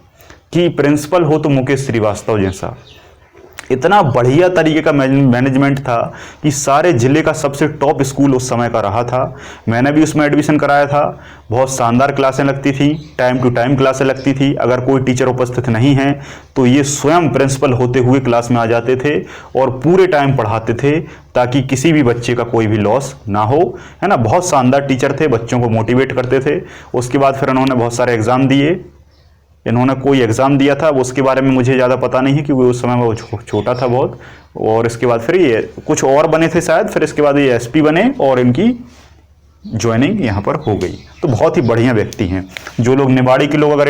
Speaker 1: कि प्रिंसिपल हो तो मुकेश श्रीवास्तव जैसा। इतना बढ़िया तरीके का मैनेजमेंट था कि सारे जिले का सबसे टॉप स्कूल उस समय का रहा था। मैंने भी उसमें एडमिशन कराया था। बहुत शानदार क्लासें लगती थी, टाइम टू टाइम क्लासें लगती थी। अगर कोई टीचर उपस्थित नहीं है तो ये स्वयं प्रिंसिपल होते हुए क्लास में आ जाते थे और पूरे टाइम पढ़ाते थे ताकि किसी भी बच्चे का कोई भी लॉस ना हो, है ना। बहुत शानदार टीचर थे, बच्चों को मोटिवेट करते थे। उसके बाद फिर उन्होंने बहुत सारे एग्ज़ाम दिए। इन्होंने कोई एग्ज़ाम दिया था, उसके बारे में मुझे ज़्यादा पता नहीं है क्योंकि उस समय वो छोटा था बहुत। और इसके बाद फिर ये कुछ और बने थे शायद, फिर इसके बाद ये एसपी बने और इनकी ज्वाइनिंग यहाँ पर हो गई। तो बहुत ही बढ़िया व्यक्ति हैं। जो लोग निवाड़ी के लोग अगर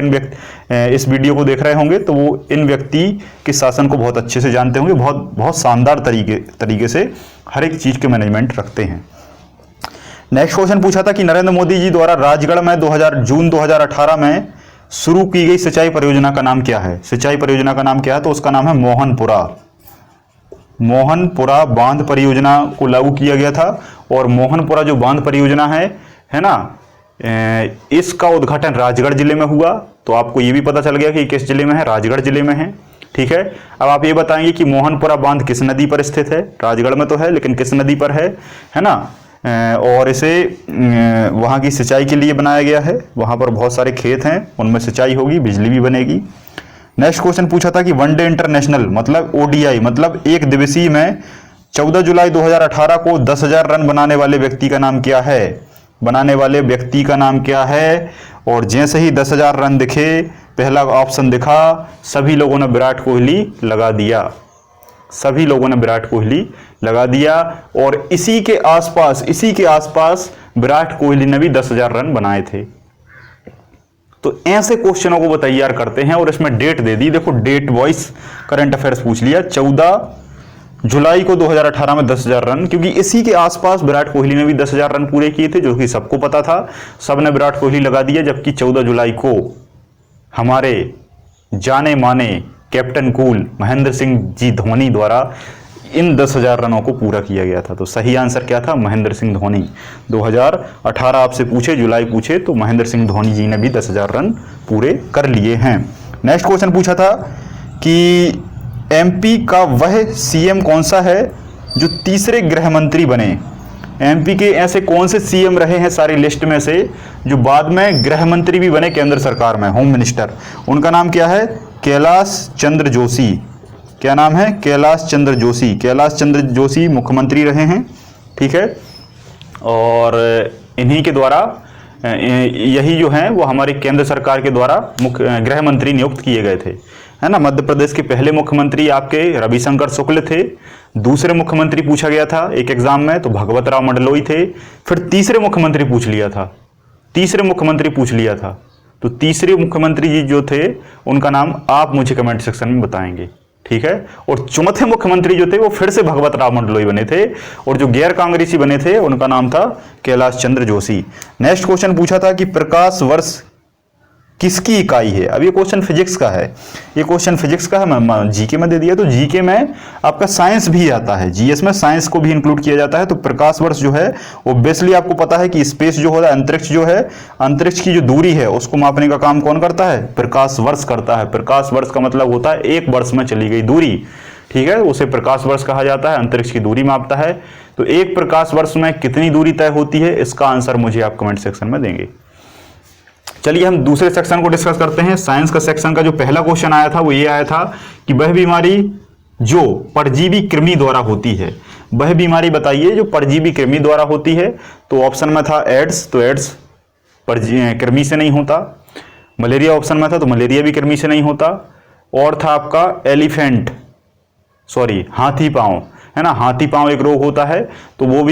Speaker 1: इस वीडियो को देख रहे होंगे तो वो इन व्यक्ति के शासन को बहुत अच्छे से जानते होंगे। बहुत शानदार तरीके से हर एक चीज़ के मैनेजमेंट रखते हैं। नेक्स्ट क्वेश्चन पूछा था कि नरेंद्र मोदी जी द्वारा राजगढ़ में जून 2018 में शुरू की गई सिंचाई परियोजना का नाम क्या है? सिंचाई परियोजना का नाम क्या है? तो उसका नाम है मोहनपुरा बांध परियोजना को लागू किया गया था। और मोहनपुरा जो बांध परियोजना है ना, इसका उद्घाटन राजगढ़ जिले में हुआ। तो आपको ये भी पता चल गया कि किस जिले में है, राजगढ़ जिले में है। ठीक है, अब आप ये बताएंगे कि मोहनपुरा बांध किस नदी पर स्थित है? राजगढ़ में तो है, लेकिन किस नदी पर है ना? और इसे वहाँ की सिंचाई के लिए बनाया गया है। वहाँ पर बहुत सारे खेत हैं, उनमें सिंचाई होगी, बिजली भी बनेगी। नेक्स्ट क्वेश्चन पूछा था कि वनडे इंटरनेशनल मतलब ओडीआई मतलब एक दिवसीय में 14 जुलाई 2018 को 10,000 रन बनाने वाले व्यक्ति का नाम क्या है? और जैसे ही 10,000 रन दिखे, पहला ऑप्शन दिखा, सभी लोगों ने विराट कोहली लगा दिया। और इसी के आसपास विराट कोहली ने भी 10,000 रन बनाए थे। तो ऐसे क्वेश्चनों को वो तैयार करते हैं और इसमें डेट दे दी। देखो डेट वाइज करंट अफेयर्स पूछ लिया। 14 जुलाई को 2018 में 10,000 रन, क्योंकि इसी के आसपास विराट कोहली ने भी 10,000 रन पूरे किए थे, जो कि सबको पता था। सबने विराट कोहली लगा दिया। जबकि 14 जुलाई को हमारे जाने माने कैप्टन कूल महेंद्र सिंह जी धोनी द्वारा इन 10,000 रनों को पूरा किया गया था। तो सही आंसर क्या था? महेंद्र सिंह धोनी। 2018 आपसे पूछे, जुलाई पूछे, तो महेंद्र सिंह धोनी जी ने भी 10,000 रन पूरे कर लिए हैं। नेक्स्ट क्वेश्चन पूछा था कि एमपी का वह सीएम कौन सा है जो तीसरे गृह मंत्री बने? एमपी के ऐसे कौन से सीएम रहे हैं सारी लिस्ट में से जो बाद में गृह मंत्री भी बने केंद्र सरकार में, होम मिनिस्टर? उनका नाम क्या है? कैलाश चंद्र जोशी। क्या नाम है? कैलाश चंद्र जोशी मुख्यमंत्री रहे हैं। ठीक है, और इन्हीं के द्वारा यही जो हैं वो हमारी केंद्र सरकार के द्वारा मुख्य गृह मंत्री नियुक्त किए गए थे, है ना। मध्य प्रदेश के पहले मुख्यमंत्री आपके रविशंकर शुक्ल थे। दूसरे मुख्यमंत्री पूछा गया था एक एग्जाम में तो भगवत राव मंडलोई थे। फिर तीसरे मुख्यमंत्री पूछ लिया था। तो तीसरे मुख्यमंत्री जी जो थे उनका नाम आप मुझे कमेंट सेक्शन में बताएंगे। ठीक है, और चौथे मुख्यमंत्री जो थे वो फिर से भगवत राव मंडलोई बने थे, और जो गैर कांग्रेसी बने थे उनका नाम था कैलाश चंद्र जोशी। नेक्स्ट क्वेश्चन पूछा था कि प्रकाश वर्ष किसकी इकाई है? अब ये क्वेश्चन फिजिक्स का है, मैं जीके में दे दिया। तो जीके में आपका साइंस भी आता है, जीएस में साइंस को भी इंक्लूड किया जाता है। तो प्रकाश वर्ष जो है ऑब्वियसली आपको पता है कि स्पेस जो होता है, अंतरिक्ष की जो दूरी है उसको मापने का काम कौन करता है? प्रकाश वर्ष करता है। प्रकाश वर्ष का मतलब होता है एक वर्ष में चली गई दूरी। ठीक है, उसे प्रकाश वर्ष कहा जाता है, अंतरिक्ष की दूरी मापता है। तो एक प्रकाश वर्ष में कितनी दूरी तय होती है, इसका आंसर मुझे आप कमेंट सेक्शन में देंगे। चलिए हम दूसरे सेक्शन को डिस्कस करते हैं। साइंस का सेक्शन का जो पहला क्वेश्चन आया था वो ये आया था कि वह बीमारी जो परजीवी कृमि द्वारा होती है, वह बीमारी बताइए जो परजीवी कृमि द्वारा होती है। तो ऑप्शन में था एड्स, तो एड्स कृमि से नहीं होता। मलेरिया ऑप्शन में था, तो मलेरिया भी कृमि से नहीं होता। और था आपका हाथी पांव, है ना। हाथी पांव एक रोग होता है, तो वो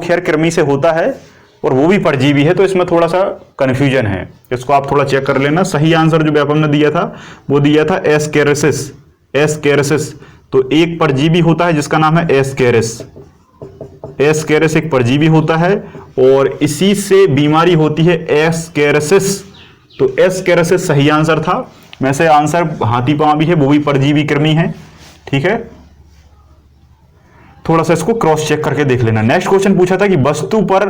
Speaker 1: खैर कृमि से होता है और वो भी परजीवी है। तो इसमें थोड़ा सा कंफ्यूजन है, इसको आप थोड़ा चेक कर लेना। सही आंसर जो व्यापम ने दिया था वो दिया था एस्केरिसिस। तो एक परजीवी होता है जिसका नाम है एस्केरिस एक परजीवी होता है और इसी से बीमारी होती है एस्केरिसिस। तो एस्केरिसिस सही आंसर था। वैसे आंसर हाथी पांव भी है, वो भी परजीवी कृमि है। ठीक है, थोड़ा सा इसको क्रॉस चेक करके देख लेना। नेक्स्ट क्वेश्चन पूछा था कि वस्तु पर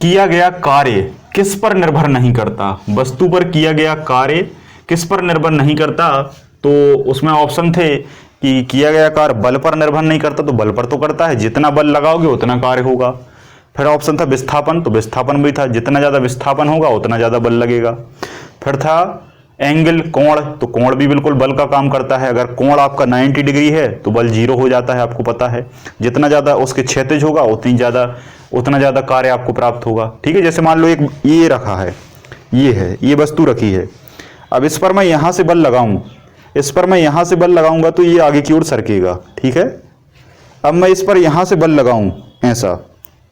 Speaker 1: किया गया कार्य किस पर निर्भर नहीं करता? वस्तु पर किया गया कार्य किस पर निर्भर नहीं करता? तो उसमें ऑप्शन थे कि किया गया कार्य बल पर निर्भर नहीं करता, तो बल पर तो करता है, जितना बल लगाओगे उतना कार्य होगा। फिर ऑप्शन था विस्थापन, तो विस्थापन भी था, जितना ज्यादा विस्थापन होगा उतना ज्यादा बल लगेगा। फिर था एंगल, कोण, तो कोण भी बिल्कुल बल का काम करता है। अगर कोण आपका 90 डिग्री है तो बल 0 हो जाता है, आपको पता है। जितना ज्यादा उसके क्षैतिज होगा उतना ज्यादा कार्य आपको प्राप्त होगा। ठीक है, जैसे मान लो एक ये रखा है, ये वस्तु रखी है। अब इस पर मैं यहां से बल लगाऊंगा तो ये आगे की ओर सरकेगा। ठीक है, अब मैं इस पर यहां से बल लगाऊं ऐसा,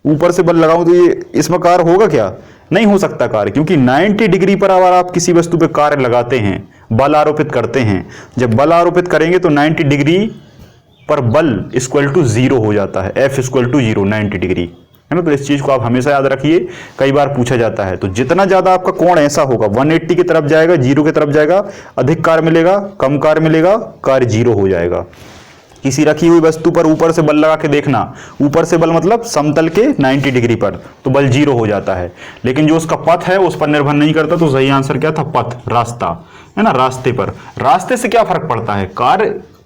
Speaker 1: ऊपर से बल लगाऊं तो ये इसमें कार्य होगा क्या? नहीं हो सकता कार्य, क्योंकि 90 डिग्री पर अगर आप किसी वस्तु पे कार्य लगाते हैं, बल आरोपित करते हैं, जब बल आरोपित करेंगे तो 90 डिग्री पर बल इक्वल टू 0 हो जाता है, F इक्वल टू 0 90 डिग्री है ना। तो इस चीज को आप हमेशा याद रखिए, कई बार पूछा जाता है। तो जितना ज्यादा आपका कोण ऐसा होगा 180 की तरफ जाएगा, 0 की तरफ जाएगा, अधिक कार्य मिलेगा, कम कार्य मिलेगा, कार्य 0 हो जाएगा। किसी रखी हुई वस्तु पर ऊपर से बल लगा के देखना, ऊपर से बल मतलब समतल के 90 डिग्री पर, तो बल 0 हो जाता है। लेकिन जो उसका पथ है उस पर निर्भर नहीं करता। तो सही आंसर क्या था? पथ, रास्ता है ना, रास्ते पर। रास्ते से क्या फर्क पड़ता है?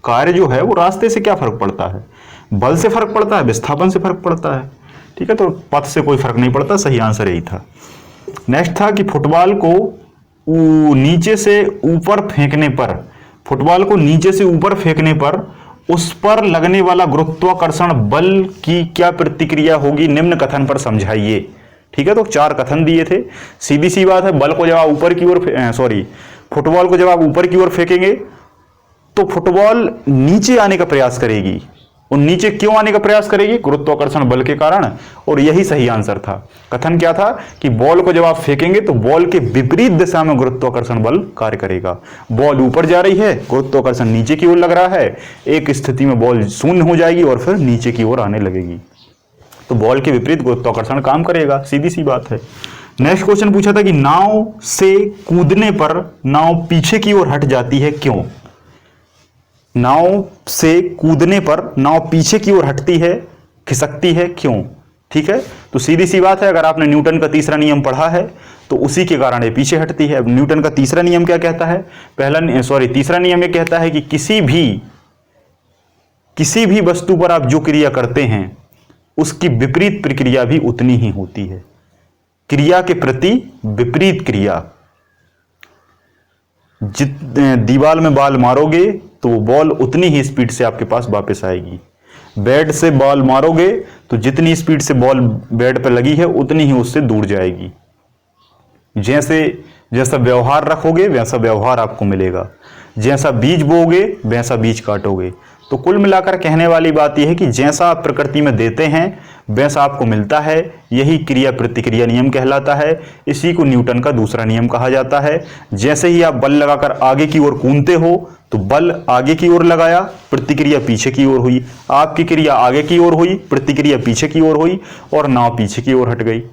Speaker 1: कार्य जो है वो रास्ते से क्या फर्क पड़ता है? बल से फर्क पड़ता है, विस्थापन से फर्क पड़ता है, ठीक है। तो पथ से कोई फर्क नहीं पड़ता, सही आंसर यही था। नेक्स्ट था कि फुटबॉल को नीचे से ऊपर फेंकने पर, फुटबॉल को नीचे से ऊपर फेंकने पर उस पर लगने वाला गुरुत्वाकर्षण बल की क्या प्रतिक्रिया होगी, निम्न कथन पर समझाइए। ठीक है, तो 4 कथन दिए थे। सीधी सी बात है, बल को जब आप ऊपर की ओर फुटबॉल को जब आप ऊपर की ओर फेंकेंगे तो फुटबॉल नीचे आने का प्रयास करेगी। और नीचे क्यों आने का प्रयास करेगी? गुरुत्वाकर्षण बल के कारण। और यही सही आंसर था। कथन क्या था कि बॉल को जब आप फेंकेंगे तो बॉल के विपरीत दिशा में गुरुत्वाकर्षण बल कार्य करेगा। बॉल ऊपर जा रही है, गुरुत्वाकर्षण नीचे की ओर लग रहा है, एक स्थिति में बॉल शून्य हो जाएगी और फिर नीचे की ओर आने लगेगी। तो बॉल के विपरीत गुरुत्वाकर्षण काम करेगा, सीधी सी बात है। नेक्स्ट क्वेश्चन पूछा था कि नाव से कूदने पर नाव पीछे की ओर हट जाती है, क्यों? नाव से कूदने पर नाव पीछे की ओर हटती है, खिसकती है, क्यों? ठीक है, तो सीधी सी बात है, अगर आपने न्यूटन का तीसरा नियम पढ़ा है तो उसी के कारण ये पीछे हटती है। अब न्यूटन का तीसरा नियम क्या कहता है? तीसरा नियम ये कहता है कि किसी भी वस्तु पर आप जो क्रिया करते हैं उसकी विपरीत प्रक्रिया भी उतनी ही होती है। क्रिया के प्रति विपरीत क्रिया। दीवार में बॉल मारोगे तो वो बॉल उतनी ही स्पीड से आपके पास वापस आएगी। बैट से बॉल मारोगे तो जितनी स्पीड से बॉल बैट पर लगी है उतनी ही उससे दूर जाएगी। जैसा व्यवहार रखोगे वैसा व्यवहार आपको मिलेगा, जैसा बीज बोओगे वैसा बीज काटोगे। तो कुल मिलाकर कहने वाली बात यह है कि जैसा आप प्रकृति में देते हैं वैसा आपको मिलता है। यही क्रिया प्रतिक्रिया नियम कहलाता है। इसी को न्यूटन का दूसरा नियम कहा जाता है। जैसे ही आप बल लगाकर आगे की ओर कूदते हो तो बल आगे की ओर लगाया, प्रतिक्रिया पीछे की ओर हुई। आपकी क्रिया आगे की ओर हुई, प्रतिक्रिया पीछे की ओर हुई और नाव पीछे की ओर हट गई।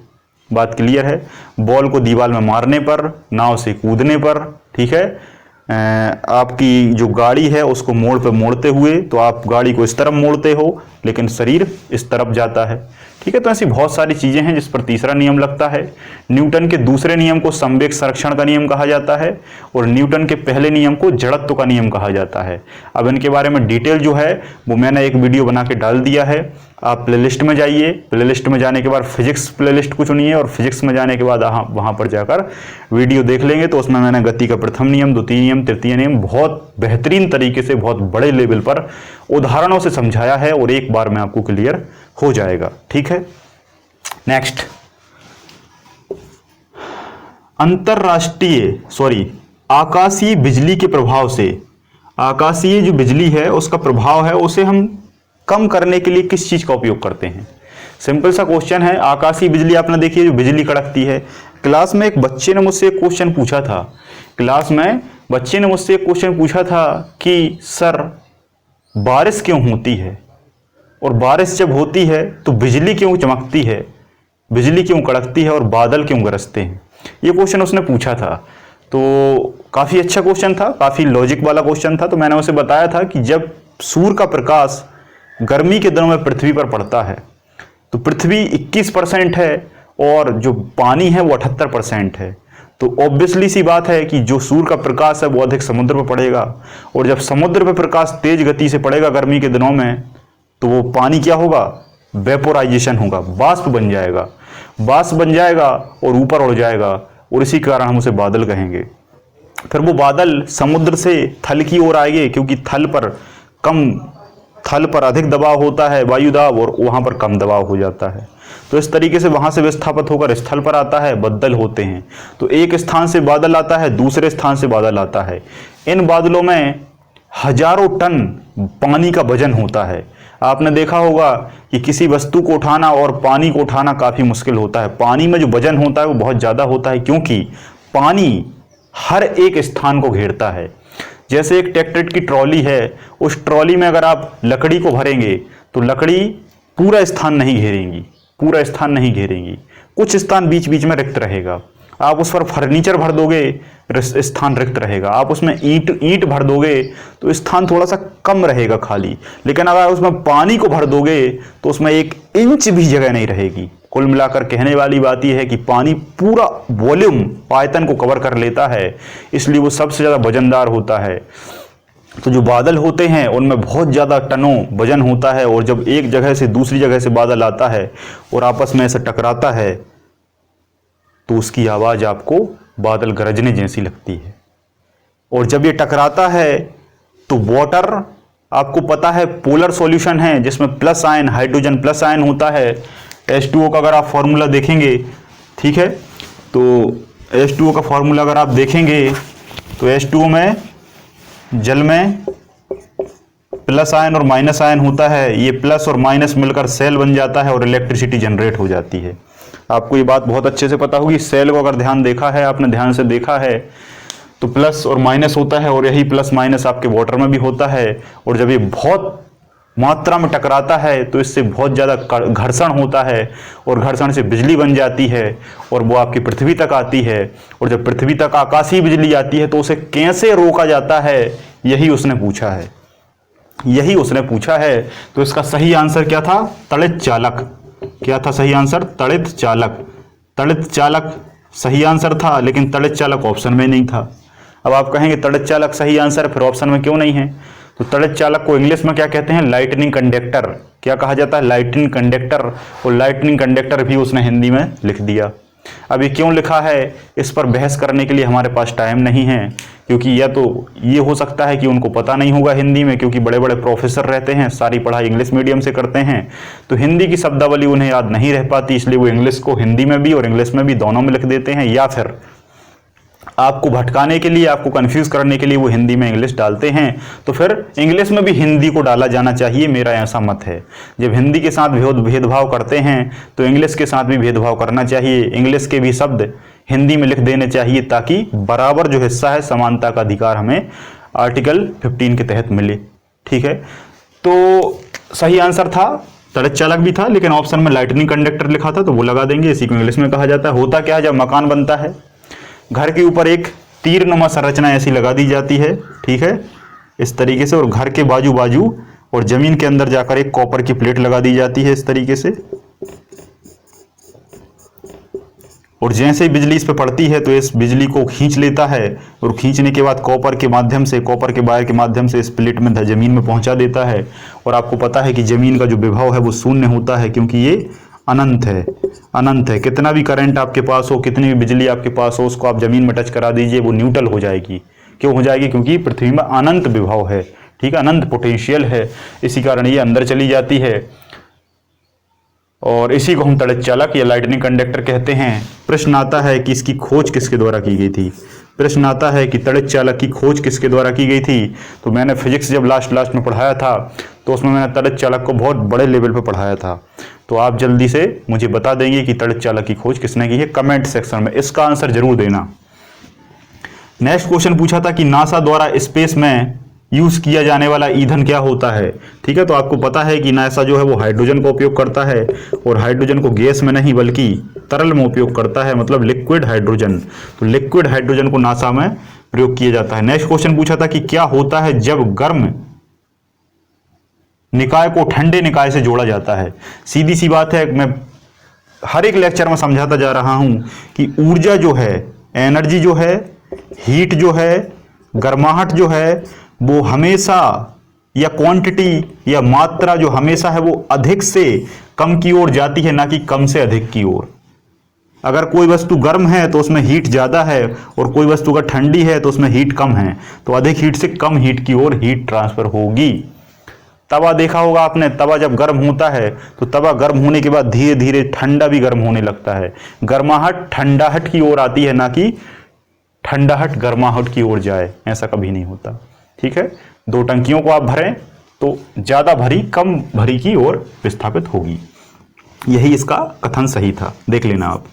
Speaker 1: बात क्लियर है? बॉल को दीवार में मारने पर, नाव से कूदने पर, ठीक है, आपकी जो गाड़ी है उसको मोड़ पे मोड़ते हुए तो आप गाड़ी को इस तरफ मोड़ते हो लेकिन शरीर इस तरफ जाता है। ठीक है, तो ऐसी बहुत सारी चीजें हैं जिस पर तीसरा नियम लगता है। न्यूटन के दूसरे नियम को संवेग संरक्षण का नियम कहा जाता है और न्यूटन के पहले नियम को जड़त्व का नियम कहा जाता है। अब इनके बारे में डिटेल जो है वो मैंने एक वीडियो बना के डाल दिया है। आप प्लेलिस्ट में जाइए, प्लेलिस्ट में जाने के बाद फिजिक्स प्लेलिस्ट को चुनिए और फिजिक्स में जाने के बाद वहां पर जाकर वीडियो देख लेंगे तो उसमें मैंने गति का प्रथम नियम, द्वितीय नियम, तृतीय नियम बहुत बेहतरीन तरीके से बहुत बड़े लेवल पर उदाहरणों से समझाया है और एक बार में आपको क्लियर हो जाएगा। ठीक है, नेक्स्ट, आकाशीय बिजली के प्रभाव से, आकाशीय जो बिजली है उसका प्रभाव है उसे हम कम करने के लिए किस चीज का उपयोग करते हैं? सिंपल सा क्वेश्चन है। आकाशीय बिजली आपने देखी है, जो बिजली कड़कती है। क्लास में एक बच्चे ने मुझसे एक क्वेश्चन पूछा था, कि सर बारिश क्यों होती है और बारिश जब होती है तो बिजली क्यों चमकती है, बिजली क्यों कड़कती है और बादल क्यों गरजते हैं? ये क्वेश्चन उसने पूछा था। तो काफी अच्छा क्वेश्चन था, काफी लॉजिक वाला क्वेश्चन था। तो मैंने उसे बताया था कि जब सूर्य का प्रकाश गर्मी के दिनों में पृथ्वी पर पड़ता है तो पृथ्वी 21% है और जो पानी है वो 78% है। तो ऑब्वियसली सी बात है कि जो सूर्य का प्रकाश है वो अधिक समुद्र पर पड़ेगा और जब समुद्र पर प्रकाश तेज गति से पड़ेगा गर्मी के दिनों में तो वो पानी क्या होगा? वेपोराइजेशन होगा, बाष्प बन जाएगा और ऊपर उड़ जाएगा और इसी कारण हम उसे बादल कहेंगे। फिर वो बादल समुद्र से थल की ओर आएंगे क्योंकि थल पर अधिक दबाव होता है, वायु दाब, और वहां पर कम दबाव हो जाता है। तो इस तरीके से वहां से विस्थापित होकर स्थल पर आता है, बदल होते हैं। तो एक स्थान से बादल आता है, दूसरे स्थान से बादल आता है। इन बादलों में हजारों टन पानी का वजन होता है। आपने देखा होगा कि किसी वस्तु को उठाना और पानी को उठाना काफ़ी मुश्किल होता है। पानी में जो वजन होता है वो बहुत ज़्यादा होता है, क्योंकि पानी हर एक स्थान को घेरता है। जैसे एक ट्रैक्टर की ट्रॉली है, उस ट्रॉली में अगर आप लकड़ी को भरेंगे तो लकड़ी पूरा स्थान नहीं घेरेंगी, पूरा स्थान नहीं घेरेंगी, कुछ स्थान बीच बीच में रिक्त रहेगा। आप उस पर फर्नीचर भर दोगे, स्थान रिक्त रहेगा। आप उसमें ईंट भर दोगे तो स्थान थोड़ा सा कम रहेगा खाली। लेकिन अगर उसमें पानी को भर दोगे तो उसमें 1 इंच भी जगह नहीं रहेगी। कुल मिलाकर कहने वाली बात यह है कि पानी पूरा वॉल्यूम, आयतन को कवर कर लेता है, इसलिए वो सबसे ज़्यादा वजनदार होता है। तो जो बादल होते हैं उनमें बहुत ज़्यादा टनों वजन होता है, और जब एक जगह से दूसरी जगह से बादल आता है और आपस में ऐसे टकराता है तो उसकी आवाज़ आपको बादल गरजने जैसी लगती है। और जब ये टकराता है तो वाटर, आपको पता है पोलर सॉल्यूशन है जिसमें plus ion, hydrogen plus ion होता है। H2O का अगर आप फॉर्मूला देखेंगे, ठीक है, तो H2O का फॉर्मूला अगर आप देखेंगे तो H2O में, जल में प्लस आयन और माइनस आयन होता है। ये प्लस और माइनस मिलकर सेल बन जाता है और इलेक्ट्रिसिटी जनरेट हो जाती है। आपको ये बात बहुत अच्छे से पता होगी। सेल को अगर ध्यान देखा है, आपने ध्यान से देखा है, तो प्लस और माइनस होता है, और यही प्लस माइनस आपके वाटर में भी होता है। और जब ये बहुत मात्रा में टकराता है तो इससे बहुत ज़्यादा घर्षण होता है, और घर्षण से बिजली बन जाती है और वो आपकी पृथ्वी तक आती है। और जब पृथ्वी तक आकाशीय बिजली आती है तो उसे कैसे रोका जाता है, यही उसने पूछा है, यही उसने पूछा है। तो इसका सही आंसर क्या था? तड़ित चालक। क्या था सही आंसर? तड़ित चालक। तड़ित चालक सही आंसर था, लेकिन तड़ित चालक ऑप्शन में नहीं था। अब आप कहेंगे तड़ित चालक सही आंसर फिर ऑप्शन में क्यों नहीं है? तो तड़ित चालक को इंग्लिश में क्या कहते हैं? Lightning conductor. क्या कहा जाता है? Lightning conductor. और लाइटनिंग कंडक्टर भी उसने हिंदी में लिख दिया। अब ये क्यों लिखा है, इस पर बहस करने के लिए हमारे पास टाइम नहीं है, क्योंकि या तो ये हो सकता है कि उनको पता नहीं होगा हिंदी में, क्योंकि बड़े बड़े प्रोफेसर रहते हैं, सारी पढ़ाई इंग्लिश मीडियम से करते हैं, तो हिंदी की शब्दावली उन्हें याद नहीं रह पाती, इसलिए वो इंग्लिश को हिंदी में भी और इंग्लिश में भी दोनों में लिख देते हैं। या फिर आपको भटकाने के लिए, आपको कंफ्यूज करने के लिए वो हिंदी में इंग्लिश डालते हैं, तो फिर इंग्लिश में भी हिंदी को डाला जाना चाहिए, मेरा ऐसा मत है। जब हिंदी के साथ भेदभाव करते हैं तो इंग्लिश के साथ भी भेदभाव करना चाहिए। इंग्लिश के भी शब्द हिंदी में लिख देने चाहिए, ताकि बराबर जो हिस्सा है, समानता का अधिकार हमें आर्टिकल 15 के तहत मिले। ठीक है, तो सही आंसर था, तड़ित चालक भी था, लेकिन ऑप्शन में लाइटनिंग कंडक्टर लिखा था, तो वो लगा देंगे। इसी को इंग्लिश में कहा जाता है। होता क्या है, जब मकान बनता है, घर के ऊपर एक तीरनुमा संरचना ऐसी लगा दी जाती है, ठीक है, इस तरीके से, और घर के बाजू बाजू और जमीन के अंदर जाकर एक कॉपर की प्लेट लगा दी जाती है इस तरीके से। और जैसे ही बिजली इस पर पड़ती है तो इस बिजली को खींच लेता है, और खींचने के बाद कॉपर के माध्यम से, कॉपर के वायर के माध्यम से इस प्लेट में जमीन में पहुंचा देता है। और आपको पता है कि जमीन का जो विभव है वो शून्य होता है, क्योंकि ये अनंत है, अनंत है। कितना भी करंट आपके पास हो, कितनी भी बिजली आपके पास हो, उसको आप जमीन में टच करा दीजिए, वो न्यूट्रल हो जाएगी। क्यों हो जाएगी? क्योंकि पृथ्वी में अनंत विभव है, ठीक है, अनंत पोटेंशियल है, इसी कारण ये अंदर चली जाती है। और इसी को हम तड़ित चालक या लाइटनिंग कंडक्टर कहते हैं। प्रश्न आता है कि इसकी खोज किसके द्वारा की गई थी? प्रश्न आता है कि तड़ित चालक की खोज किसके द्वारा की गई थी? तो मैंने फिजिक्स जब लास्ट में पढ़ाया था तो उसमें मैंने तड़ित चालक को बहुत बड़े लेवल पर पढ़ाया था। तो आप जल्दी से मुझे बता देंगे कि तड़ित चालक की खोज किसने की है, कमेंट सेक्शन में इसका आंसर जरूर देना। नेक्स्ट क्वेश्चन पूछा था कि नासा द्वारा स्पेस में यूज किया जाने वाला ईंधन क्या होता है? ठीक है, तो आपको पता है कि नासा जो है वो हाइड्रोजन का उपयोग करता है, और हाइड्रोजन को गैस में नहीं बल्कि तरल में उपयोग करता है, मतलब लिक्विड हाइड्रोजन। तो लिक्विड हाइड्रोजन को नासा में प्रयोग किया जाता है। नेक्स्ट क्वेश्चन पूछा था कि क्या होता है जब गर्म निकाय को ठंडे निकाय से जोड़ा जाता है? सीधी सी बात है, मैं हर एक लेक्चर में समझाता जा रहा हूं कि ऊर्जा जो है, एनर्जी जो है, हीट जो है, गर्माहट जो है, वो हमेशा, या क्वांटिटी या मात्रा जो हमेशा है वो अधिक से कम की ओर जाती है, ना कि कम से अधिक की ओर। अगर कोई वस्तु गर्म है तो उसमें हीट ज़्यादा है, और कोई वस्तु अगर ठंडी है तो उसमें हीट कम है, तो अधिक हीट से कम हीट की ओर हीट ट्रांसफर होगी। तवा देखा होगा आपने, तवा जब गर्म होता है तो तवा गर्म होने के बाद धीरे धीरे ठंडा भी गर्म होने लगता है। गर्माहट ठंडाहट की ओर आती है, ना कि ठंडाहट गर्माहट की ओर जाए, ऐसा कभी नहीं होता। ठीक है, 2 टंकियों को आप भरें तो ज़्यादा भरी कम भरी की ओर विस्थापित होगी। यही इसका कथन सही था, देख लेना आप।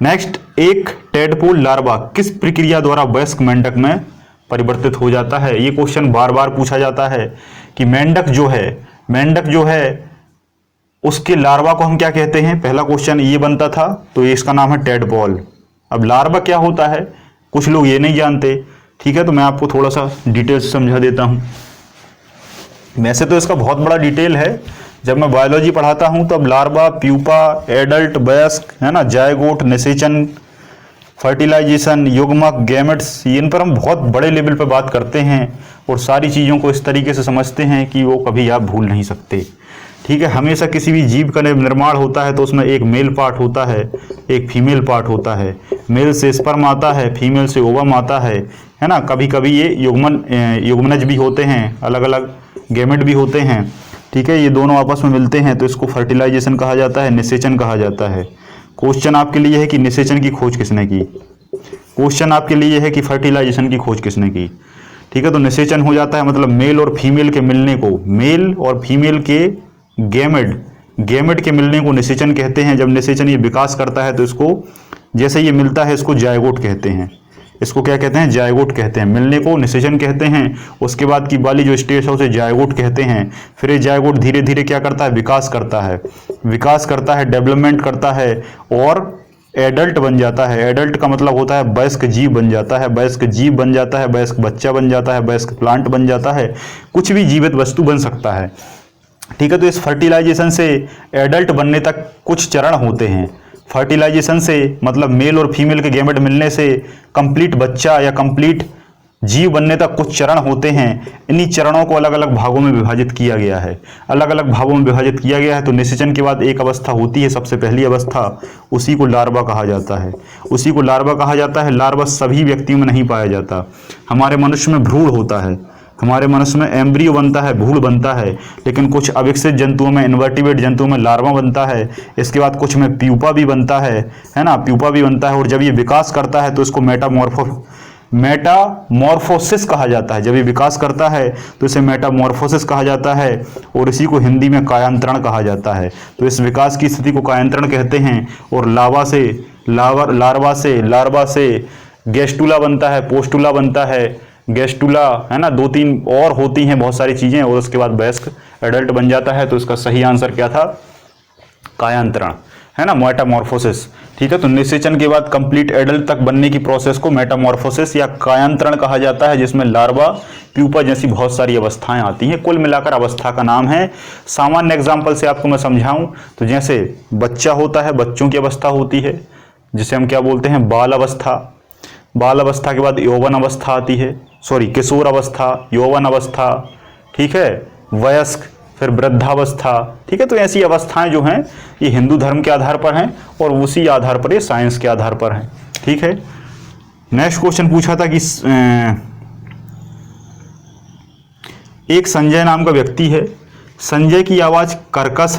Speaker 1: नेक्स्ट, एक टेडपोल लार्वा किस प्रक्रिया द्वारा वयस्क मेंढक में परिवर्तित हो जाता है? ये क्वेश्चन बार बार पूछा जाता है कि मेंढक जो है उसके लार्वा को हम क्या कहते हैं। पहला क्वेश्चन ये बनता था, तो इसका नाम है टेडपोल। अब लार्वा क्या होता है, कुछ लोग ये नहीं जानते, ठीक है, तो मैं आपको थोड़ा सा डिटेल से समझा देता हूँ। वैसे तो इसका बहुत बड़ा डिटेल है, जब मैं बायोलॉजी पढ़ाता हूँ तो अब लार्वा, प्यूपा, एडल्ट, वयस्क, है ना, जायगोट, निषेचन, फर्टिलाइजेशन, युग्मक, गैमेट्स, इन पर हम बहुत बड़े लेवल पर बात करते हैं और सारी चीज़ों को इस तरीके से समझते हैं कि वो कभी आप भूल नहीं सकते, ठीक है। हमेशा किसी भी जीव का निर्माण होता है तो उसमें एक मेल पार्ट होता है, एक फीमेल पार्ट होता है। मेल से स्पर्म आता है, फीमेल से ओवम आता है ना। कभी कभी ये युग्मनज भी होते हैं, अलग अलग गैमेट भी होते हैं, ठीक है। ये दोनों आपस में मिलते हैं तो इसको फर्टिलाइजेशन कहा जाता है, निषेचन कहा जाता है। क्वेश्चन आपके लिए है कि निषेचन की खोज किसने की, क्वेश्चन आपके लिए है कि फर्टिलाइजेशन की खोज किसने की, ठीक है। तो निषेचन हो जाता है मतलब मेल और फीमेल के मिलने को, मेल और फीमेल के गैमेट के मिलने को निषेचन कहते हैं। जब निषेचन ये विकास करता है तो इसको, जैसे ये मिलता है, इसको जायगोट कहते हैं। इसको क्या कहते हैं, जायगोट कहते हैं। मिलने को निषेचन कहते हैं, उसके बाद की वाली जो स्टेज है उसे जायगोट कहते हैं। फिर ये जायगोट धीरे धीरे क्या करता है, विकास करता है, डेवलपमेंट करता है और एडल्ट बन जाता है। एडल्ट का मतलब होता है वयस्क जीव बन जाता है, वयस्क जीव बन जाता है, वयस्क बच्चा बन जाता है, वयस्क प्लांट बन जाता है, कुछ भी जीवित वस्तु बन सकता है, ठीक है। तो इस फर्टिलाइजेशन से एडल्ट बनने तक कुछ चरण होते हैं। फर्टिलाइजेशन से मतलब मेल और फीमेल के गैमेट मिलने से कंप्लीट बच्चा या कंप्लीट जीव बनने तक कुछ चरण होते हैं। इन्हीं चरणों को अलग अलग भागों में विभाजित किया गया है, तो निषेचन के बाद एक अवस्था होती है, सबसे पहली अवस्था, उसी को लार्वा कहा जाता है। लार्वा सभी व्यक्तियों में नहीं पाया जाता। हमारे मनुष्य में भ्रूण होता है, हमारे मनुष्य में एम्ब्रियो बनता है, भ्रूण बनता है, लेकिन कुछ अविकसित जंतुओं में, इन्वर्टिब्रेट जंतुओं में लार्वा बनता है। इसके बाद कुछ में प्यूपा भी बनता है ना, प्यूपा भी बनता है। और जब ये विकास करता है तो इसको मेटामॉर्फोसिस कहा जाता है। जब ये विकास करता है तो इसे मेटामॉर्फोसिस कहा जाता है और इसी को हिंदी में कायांतरण कहा जाता है। तो इस विकास की स्थिति को कायांतरण कहते हैं। और लार्वा से गेस्टुला बनता है, पोस्टुला बनता है, गेस्टुला, है ना, 2-3 और होती हैं बहुत सारी चीजें, और उसके बाद वयस्क एडल्ट बन जाता है। तो इसका सही आंसर क्या था, कायांतरण, है ना, मेटामॉर्फोसिस, ठीक है। तो निषेचन के बाद कंप्लीट एडल्ट तक बनने की प्रोसेस को मेटामॉर्फोसिस या कायांतरण कहा जाता है, जिसमें लार्वा, प्यूपा जैसी बहुत सारी अवस्थाएं आती हैं। कुल मिलाकर अवस्था का नाम है। सामान्य एग्जाम्पल से आपको मैं समझाऊं तो जैसे बच्चा होता है, बच्चों की अवस्था होती है जिसे हम क्या बोलते हैं, बाल अवस्था। बाल अवस्था के बाद यौवन अवस्था आती है, किशोर अवस्था, यौवन अवस्था, ठीक है, वयस्क, फिर वृद्धावस्था, ठीक है। तो ऐसी अवस्थाएं जो हैं ये हिंदू धर्म के आधार पर हैं और उसी आधार पर ये साइंस के आधार पर हैं, ठीक है। नेक्स्ट क्वेश्चन पूछा था कि एक संजय नाम का व्यक्ति है, संजय की आवाज कर्कश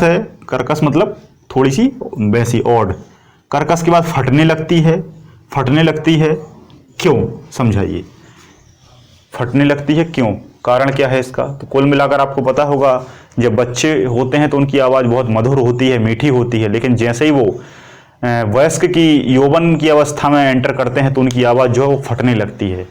Speaker 1: है, कर्कश मतलब थोड़ी सी वैसी ऑड, कर्कश के बाद फटने लगती है, क्यों, समझाइए, फटने लगती है क्यों, कारण क्या है इसका। तो कुल मिलाकर आपको पता होगा जब बच्चे होते हैं तो उनकी आवाज़ बहुत मधुर होती है, मीठी होती है, लेकिन जैसे ही वो वयस्क की यौवन की अवस्था में एंटर करते हैं तो उनकी आवाज़ जो है वो फटने लगती है।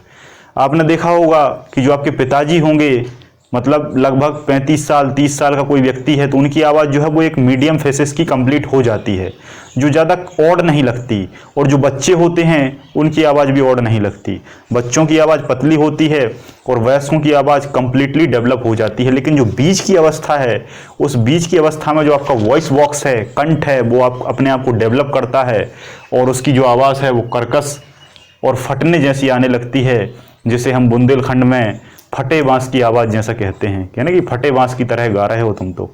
Speaker 1: आपने देखा होगा कि जो आपके पिताजी होंगे, मतलब लगभग 35 साल 30 साल का कोई व्यक्ति है, तो उनकी आवाज़ जो है वो एक मीडियम फेसेस की कंप्लीट हो जाती है, जो ज़्यादा ऑड नहीं लगती। और जो बच्चे होते हैं उनकी आवाज़ भी ऑड नहीं लगती। बच्चों की आवाज़ पतली होती है और वयस्कों की आवाज़ कंप्लीटली डेवलप हो जाती है। लेकिन जो बीच की अवस्था है, उस बीच की अवस्था में जो आपका वॉइस बॉक्स है, कंठ है, वो आप अपने आप को डेवलप करता है और उसकी जो आवाज़ है वो कर्कश और फटने जैसी आने लगती है, जिसे हम बुंदेलखंड में फटे बांस की आवाज़ जैसा कहते हैं, कहना कि फटे बांस की तरह गा रहे हो तुम। तो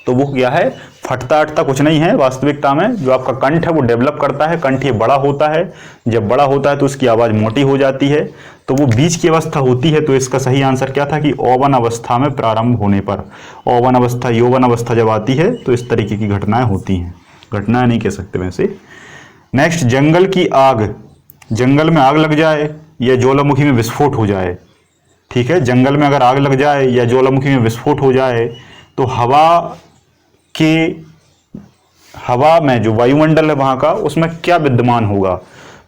Speaker 1: वो क्या है, फटता अटता कुछ नहीं है। वास्तविकता में जो आपका कंठ है वो डेवलप करता है, कंठ ये बड़ा होता है, जब बड़ा होता है तो उसकी आवाज़ मोटी हो जाती है, तो वो बीच की अवस्था होती है। तो इसका सही आंसर क्या था कि औवन अवस्था में प्रारंभ होने पर, औवन अवस्था, यौवन अवस्था जब आती है तो इस तरीके की घटनाएं होती हैं, घटनाएं नहीं कह सकते वैसे। नेक्स्ट, जंगल की आग, जंगल में आग लग जाए या ज्वालामुखी में विस्फोट हो जाए, ठीक है, जंगल में अगर आग लग जाए या ज्वालामुखी में विस्फोट हो जाए तो हवा में जो वायुमंडल है वहां का, उसमें क्या विद्यमान होगा,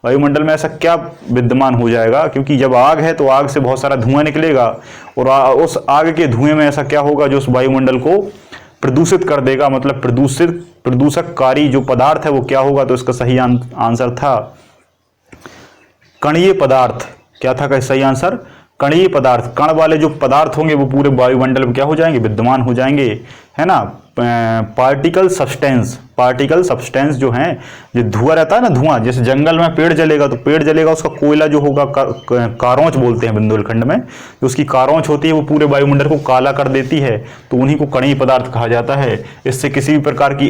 Speaker 1: वायुमंडल में ऐसा क्या विद्यमान हो जाएगा, क्योंकि जब आग है तो आग से बहुत सारा धुआं निकलेगा और उस आग के धुएं में ऐसा क्या होगा जो उस वायुमंडल को प्रदूषित कर देगा, मतलब प्रदूषककारी जो पदार्थ है वो क्या होगा। तो इसका सही आंसर था कणीय पदार्थ। क्या था का सही आंसर? कणीय पदार्थ। कण वाले जो पदार्थ होंगे वो पूरे वायुमंडल में क्या हो जाएंगे, विद्यमान हो जाएंगे, है ना। पार्टिकल सब्सटेंस जो है, जो धुआं रहता है ना, धुआं, जैसे जंगल में पेड़ जलेगा तो पेड़ जलेगा, उसका कोयला जो होगा, कारोंच बोलते हैं बुंदेलखंड में, जो उसकी कारोंच होती है वो पूरे वायुमंडल को काला कर देती है, तो उन्हीं को कणीय पदार्थ कहा जाता है। इससे किसी भी प्रकार की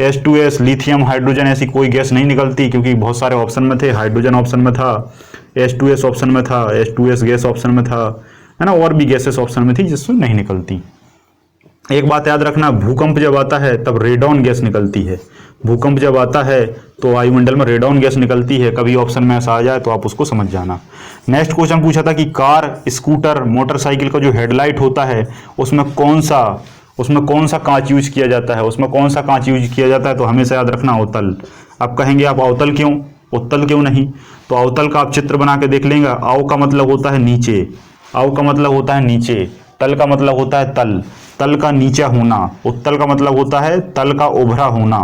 Speaker 1: H2S, लिथियम, हाइड्रोजन ऐसी कोई गैस नहीं निकलती, क्योंकि बहुत सारे ऑप्शन में थे, हाइड्रोजन ऑप्शन में था, H2S ऑप्शन में था, H2S गैस ऑप्शन में था, है ना, और भी गैसेस ऑप्शन में थी जिससे नहीं निकलती। एक बात याद रखना, भूकंप जब आता है तब रेडॉन गैस निकलती है। भूकंप जब आता है तो वायुमंडल में रेडॉन गैस निकलती है। कभी ऑप्शन में ऐसा आ जाए तो आप उसको समझ जाना। नेक्स्ट क्वेश्चन पूछा था कि कार, स्कूटर, मोटरसाइकिल का जो हेडलाइट होता है उसमें कौन सा कांच यूज किया जाता है, उसमें कौन सा कांच यूज किया जाता है, तो हमेशा याद रखना अवतल। आप कहेंगे आप अवतल क्यों, उत्तल क्यों नहीं, तो अवतल का आप चित्र बना के देख लेंगे। अव का मतलब होता है नीचे, अव का मतलब होता है नीचे, तल का मतलब होता है तल का नीचा होना, उत्तल का मतलब होता है तल का उभरा होना,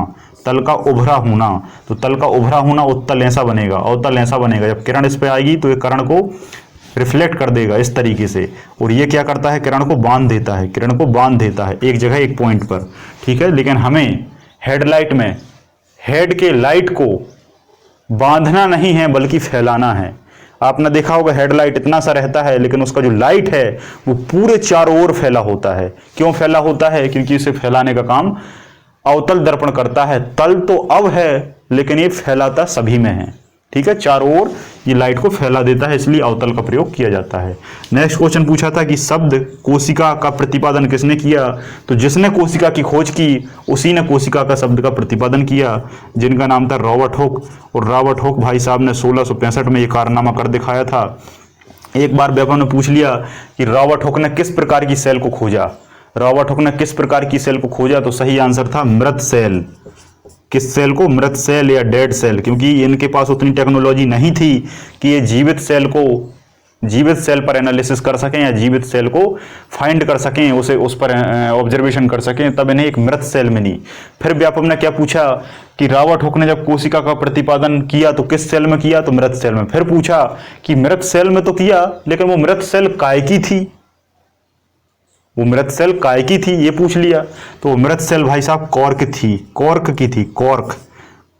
Speaker 1: तल का उभरा होना, तो तल का उभरा होना उत्तल ऐसा बनेगा, अवतल ऐसा बनेगा। जब किरण इस पे आएगी तो ये किरण को रिफ्लेक्ट कर देगा इस तरीके से, और ये क्या करता है, किरण को बांध देता है एक जगह, एक पॉइंट पर, ठीक है। लेकिन हमें हेडलाइट में हेड के लाइट को बांधना नहीं है बल्कि फैलाना है। आपने देखा होगा हेडलाइट इतना सा रहता है, लेकिन उसका जो लाइट है वो पूरे चारों ओर फैला होता है। क्यों फैला होता है? क्योंकि इसे फैलाने का काम अवतल दर्पण करता है। तल तो अब है लेकिन ये फैलाता सभी में है, ठीक है, चारों ओर ये लाइट को फैला देता है, इसलिए अवतल का प्रयोग किया जाता है। नेक्स्ट क्वेश्चन पूछा था कि शब्द कोशिका का प्रतिपादन किसने किया, तो जिसने कोशिका की खोज की उसी ने कोशिका का शब्द का प्रतिपादन किया, जिनका नाम था रॉबर्ट हुक। और रॉबर्ट हुक भाई साहब ने 1665 में ये कारनामा कर दिखाया था। एक बार व्यापम ने पूछ लिया कि रॉबर्ट हुक ने किस प्रकार की सेल को खोजा, रॉबर्ट हुक ने किस प्रकार की सेल को खोजा, तो सही आंसर था मृत सेल। किस सेल को? मृत सेल या डेड सेल, क्योंकि इनके पास उतनी टेक्नोलॉजी नहीं थी कि ये जीवित सेल पर एनालिसिस कर सकें या जीवित सेल को फाइंड कर सकें, उस पर ऑब्जर्वेशन कर सकें, तब इन्हें एक मृत सेल मिली। फिर व्यापम ने क्या पूछा कि रॉबर्ट हुक ने जब कोशिका का प्रतिपादन किया तो किस सेल में किया, तो मृत सेल में। फिर पूछा कि मृत सेल में तो किया, लेकिन वो मृत सेल काय की थी, वो मृत सेल काय की थी, ये पूछ लिया। तो मृत सेल भाई साहब कॉर्क की थी,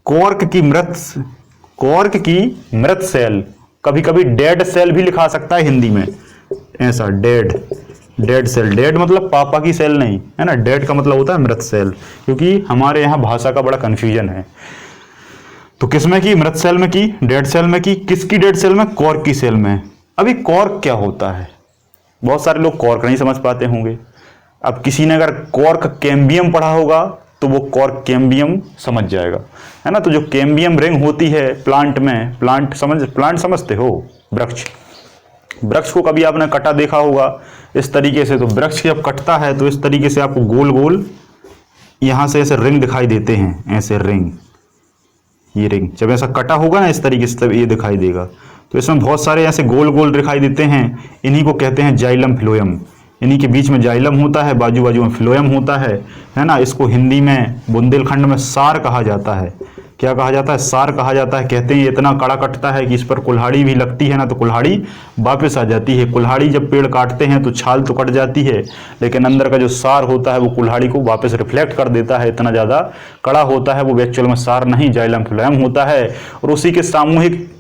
Speaker 1: कॉर्क की मृत सेल। कभी कभी डेड सेल भी लिखा सकता है हिंदी में, ऐसा डेड सेल। डेड मतलब पापा की सेल नहीं, है ना, डेड का मतलब होता है मृत सेल, क्योंकि हमारे यहाँ भाषा का बड़ा कंफ्यूजन है। तो किसमें की? मृत सेल में की, डेड सेल में की। किसकी डेड सेल में? कॉर्क की सेल में। अभी कॉर्क क्या होता है? बहुत सारे लोग कॉर्क नहीं समझ पाते होंगे। अब किसी ने अगर कॉर्क कैम्बियम पढ़ा होगा तो वो कॉर्क कैम्बियम समझ जाएगा, है ना। तो जो कैम्बियम रिंग होती है प्लांट में, प्लांट समझते हो, वृक्ष को कभी आपने कटा देखा होगा इस तरीके से। तो वृक्ष जब कटता है तो इस तरीके से आपको गोल गोल यहां से ऐसे रिंग दिखाई देते हैं, ऐसे रिंग, ये रिंग जब ऐसा कटा होगा ना इस तरीके से तब ये दिखाई देगा। तो इसमें बहुत सारे ऐसे गोल गोल दिखाई देते हैं, इन्हीं को कहते हैं जाइलम फ्लोएम। इन्हीं के बीच में जाइलम होता है, बाजू बाजू में फ्लोएम होता है ना। इसको हिंदी में बुंदेलखंड में सार कहा जाता है। क्या कहा जाता है? सार कहा जाता है। कहते हैं ये इतना कड़ा कटता है कि इस पर कुल्हाड़ी भी लगती है ना तो कुल्हाड़ी वापस आ जाती है। कुल्हाड़ी जब पेड़ काटते हैं तो छाल तो कट जाती है, लेकिन अंदर का जो सार होता है वो कुल्हाड़ी को वापस रिफ्लेक्ट कर देता है, इतना ज़्यादा कड़ा होता है वो। एक्चुअल में सार नहीं, जाइलम फ्लोएम होता है। और उसी के सामूहिक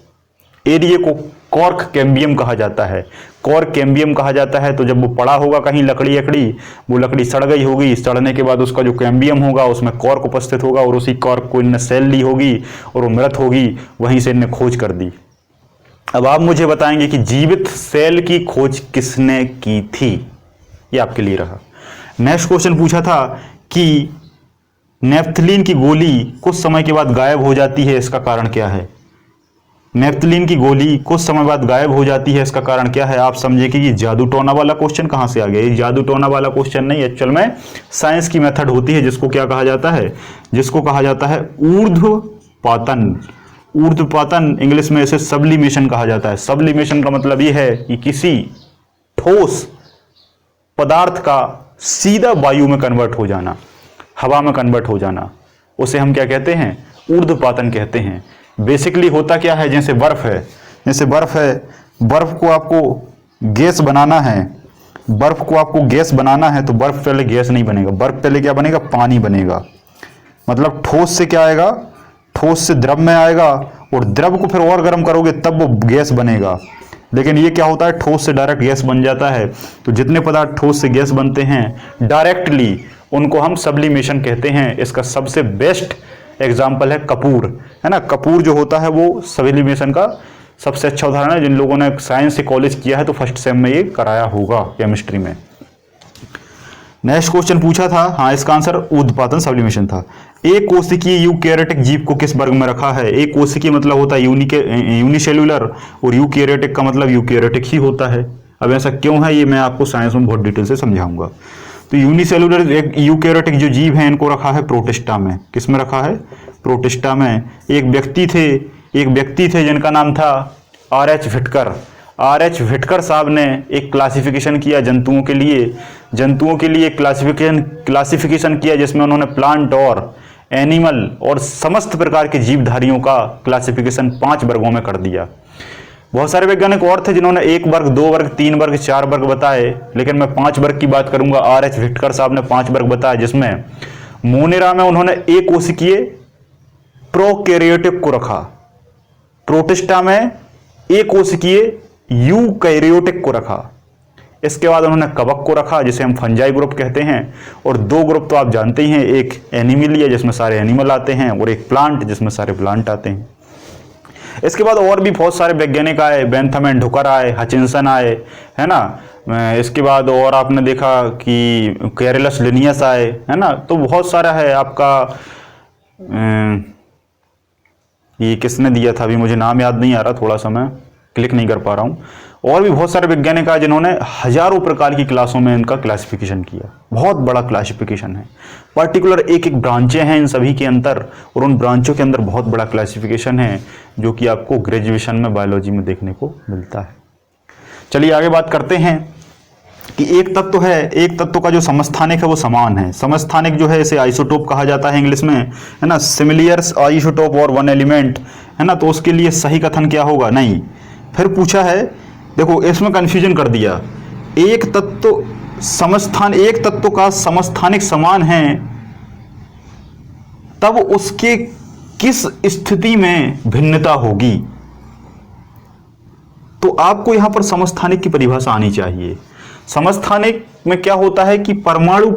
Speaker 1: एरिया को कॉर्क कैम्बियम कहा जाता है। कॉर्क कैम्बियम कहा जाता है। तो जब वो पड़ा होगा कहीं लकड़ी, वो लकड़ी सड़ गई होगी, सड़ने के बाद उसका जो कैम्बियम होगा उसमें कॉर्क उपस्थित होगा, और उसी कॉर्क को इनने सेल ली होगी और वो मृत होगी, वहीं से इनने खोज कर दी। अब आप मुझे बताएंगे कि जीवित सेल की खोज किसने की थी, ये आपके लिए रहा। नेक्स्ट क्वेश्चन पूछा था कि नेफ्थलीन की गोली कुछ समय के बाद गायब हो जाती है, इसका कारण क्या है? नेफ्थलीन की गोली कुछ समय बाद गायब हो जाती है, इसका कारण क्या है? आप समझे कि ये जादू टोना वाला क्वेश्चन कहां से आ गया? ये जादू टोना वाला क्वेश्चन नहीं, एक्चुअल में साइंस की मेथड होती है जिसको क्या कहा जाता है? जिसको कहा जाता है ऊर्ध्वपातन। ऊर्ध्वपातन इंग्लिश में इसे सब्लिमेशन कहा जाता है। सब्लिमेशन का मतलब ये है कि किसी ठोस पदार्थ का सीधा वायु में कन्वर्ट हो जाना, हवा में कन्वर्ट हो जाना, उसे हम क्या कहते हैं? ऊर्ध्वपातन कहते हैं। बेसिकली होता क्या है? जैसे बर्फ है, जैसे बर्फ है, बर्फ को आपको गैस बनाना है, बर्फ को आपको गैस बनाना है तो बर्फ पहले गैस नहीं बनेगा, बर्फ पहले क्या बनेगा? पानी बनेगा। मतलब ठोस से क्या आएगा? ठोस से द्रव में आएगा, और द्रव को फिर और गर्म करोगे तब वो गैस बनेगा। लेकिन ये क्या होता है? ठोस से डायरेक्ट गैस बन जाता है। तो जितने पदार्थ ठोस से गैस बनते हैं डायरेक्टली, उनको हम सब्लिमेशन कहते हैं। इसका सबसे बेस्ट एग्जाम्पल है कपूर, है ना। कपूर जो होता है वो सब्लिमेशन का सबसे अच्छा उदाहरण है। जिन लोगों ने साइंस से कॉलेज किया है तो फर्स्ट सेम में ये कराया होगा केमिस्ट्री में। नेक्स्ट क्वेश्चन पूछा था, हाँ इसका आंसर ऊर्ध्वपातन सब्लिमेशन था। एक कोशिकीय यूकैरियोटिक जीव को किस वर्ग में रखा है? एक कोशिकीय मतलब होता है यूनिसेल्युलर, और यूकैरियोटिक का मतलब यूकैरियोटिक ही होता है। अब ऐसा क्यों है ये मैं आपको साइंस में बहुत डिटेल से समझाऊंगा। तो यूनिसेल्युलर यूकैरियोटिक जो जीव हैं इनको रखा है प्रोटिस्टा में। किस में रखा है? प्रोटिस्टा में। एक व्यक्ति थे जिनका नाम था R.H. विटकर। R.H. विटकर साहब ने एक क्लासिफिकेशन किया जंतुओं के लिए क्लासिफिकेशन किया, जिसमें उन्होंने प्लांट और एनिमल और समस्त प्रकार के जीवधारियों का क्लासिफिकेशन 5 वर्गों में कर दिया। बहुत सारे वैज्ञानिक और थे जिन्होंने 1 वर्ग, 2 वर्ग, 3 वर्ग, 4 वर्ग बताए, लेकिन मैं 5 वर्ग की बात करूंगा। R.H. विटकर साहब ने 5 वर्ग बताया, जिसमें मोनेरा में उन्होंने एक कोशिकीय प्रोकैरियोटिक को रखा, प्रोटिस्टा में एक कोशिकीय यूकैरियोटिक को रखा, इसके बाद उन्होंने कवक को रखा जिसे हम फंजाई ग्रुप कहते हैं, और 2 ग्रुप तो आप जानते ही हैं, एक एनिमलिया जिसमें सारे एनिमल आते हैं, और एक प्लांट जिसमें सारे प्लांट आते हैं। इसके बाद और भी बहुत सारे वैज्ञानिक आए, बेंथम एंड हुकर आए, हचिंसन आए, है ना। इसके बाद और आपने देखा कि कैरेलस लिनियस आए, है ना। तो बहुत सारा है आपका। ये किसने दिया था अभी मुझे नाम याद नहीं आ रहा, थोड़ा सा मैं क्लिक नहीं कर पा रहा हूँ। और भी बहुत सारे वैज्ञानिक आए जिन्होंने हजारों प्रकार की क्लासों में इनका क्लासिफिकेशन किया। बहुत बड़ा क्लासिफिकेशन है, पर्टिकुलर एक एक ब्रांचें हैं इन सभी के अंदर, और उन ब्रांचों के अंदर बहुत बड़ा क्लासिफिकेशन है जो कि आपको ग्रेजुएशन में बायोलॉजी में देखने को मिलता है। चलिए आगे बात करते हैं कि एक तत्व है, एक तत्व का जो समस्थानिक है वो समान है। समस्थानिक जो है इसे आइसोटोप कहा जाता है इंग्लिश में, है ना। सिमिलियर्स आइसोटोप और वन एलिमेंट, है ना। तो उसके लिए सही कथन क्या होगा? नहीं। फिर पूछा है, देखो इसमें कंफ्यूजन कर दिया, एक तत्व का समस्थानिक समान है तब उसके किस स्थिति में भिन्नता होगी? तो आपको यहां पर समस्थानिक की परिभाषा आनी चाहिए। समस्थानिक में क्या होता है कि परमाणु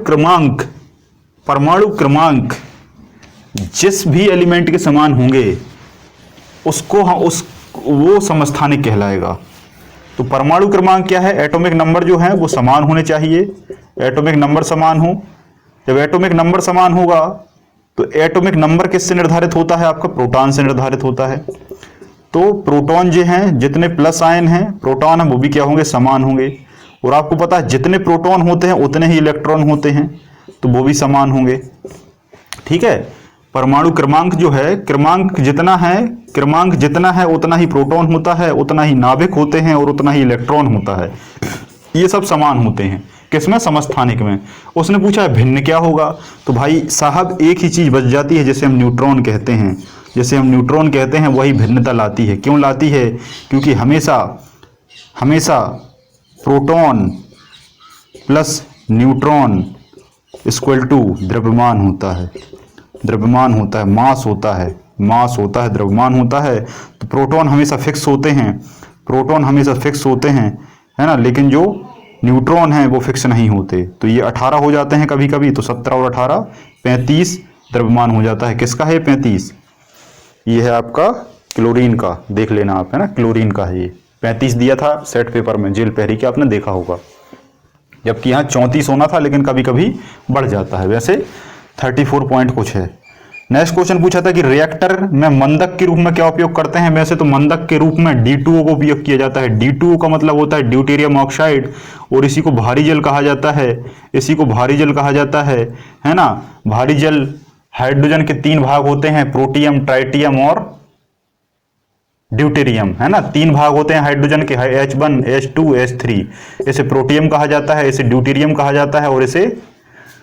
Speaker 1: क्रमांक जिस भी एलिमेंट के समान होंगे उसको वो समस्थानिक कहलाएगा। तो परमाणु क्रमांक क्या है? एटॉमिक नंबर जो है वो समान होने चाहिए, एटॉमिक नंबर समान हो। जब एटॉमिक नंबर समान होगा तो एटॉमिक नंबर किससे निर्धारित होता है? आपका प्रोटॉन से निर्धारित होता है। तो प्रोटॉन जो हैं, जितने प्लस आयन हैं प्रोटॉन है वो भी क्या होंगे? समान होंगे। और आपको पता है जितने प्रोटॉन होते हैं उतने ही इलेक्ट्रॉन होते हैं, तो वो भी समान होंगे। ठीक है। परमाणु क्रमांक जो है, क्रमांक जितना है उतना ही प्रोटॉन होता है, उतना ही नाभिक होते हैं और उतना ही इलेक्ट्रॉन होता है। ये सब समान होते हैं किसमें? समस्थानिक में। उसने पूछा है भिन्न क्या होगा? तो भाई साहब एक ही चीज बच जाती है जिसे हम न्यूट्रॉन कहते हैं, वही भिन्नता लाती है। क्यों लाती है? क्योंकि हमेशा proton plus neutron equal to द्रव्यमान होता है, मास होता है, द्रव्यमान होता है। तो प्रोटॉन हमेशा फिक्स होते हैं, है ना। लेकिन जो न्यूट्रॉन है वो फिक्स नहीं होते। तो ये 18 हो जाते हैं कभी कभी, तो 17 और 18 35 द्रव्यमान हो जाता है। किसका है 35? ये है आपका क्लोरीन का, देख लेना आप, है ना। क्लोरीन का है ये। 35 दिया था सेट पेपर में, जेल पहरी के आपने देखा होगा, जबकि यहाँ 34 होना था, लेकिन कभी कभी बढ़ जाता है। वैसे 34 पॉइंट कुछ है। नेक्स्ट क्वेश्चन पूछा था कि रिएक्टर में मंदक के रूप में क्या उपयोग करते हैं। वैसे तो मंदक के रूप में D2O को उपयोग किया जाता है। D2O का मतलब होता है ड्यूटेरियम ऑक्साइड, और इसी को भारी जल कहा जाता है, इसी को भारी जल कहा जाता है ना। भारी जल हाइड्रोजन के 3 भाग होते हैं, प्रोटियम, ट्राइटियम और ड्यूटेरियम, है ना। 3 भाग होते हैं हाइड्रोजन के, H1, H2, H3। इसे प्रोटियम कहा जाता है, इसे ड्यूटेरियम कहा जाता है और इसे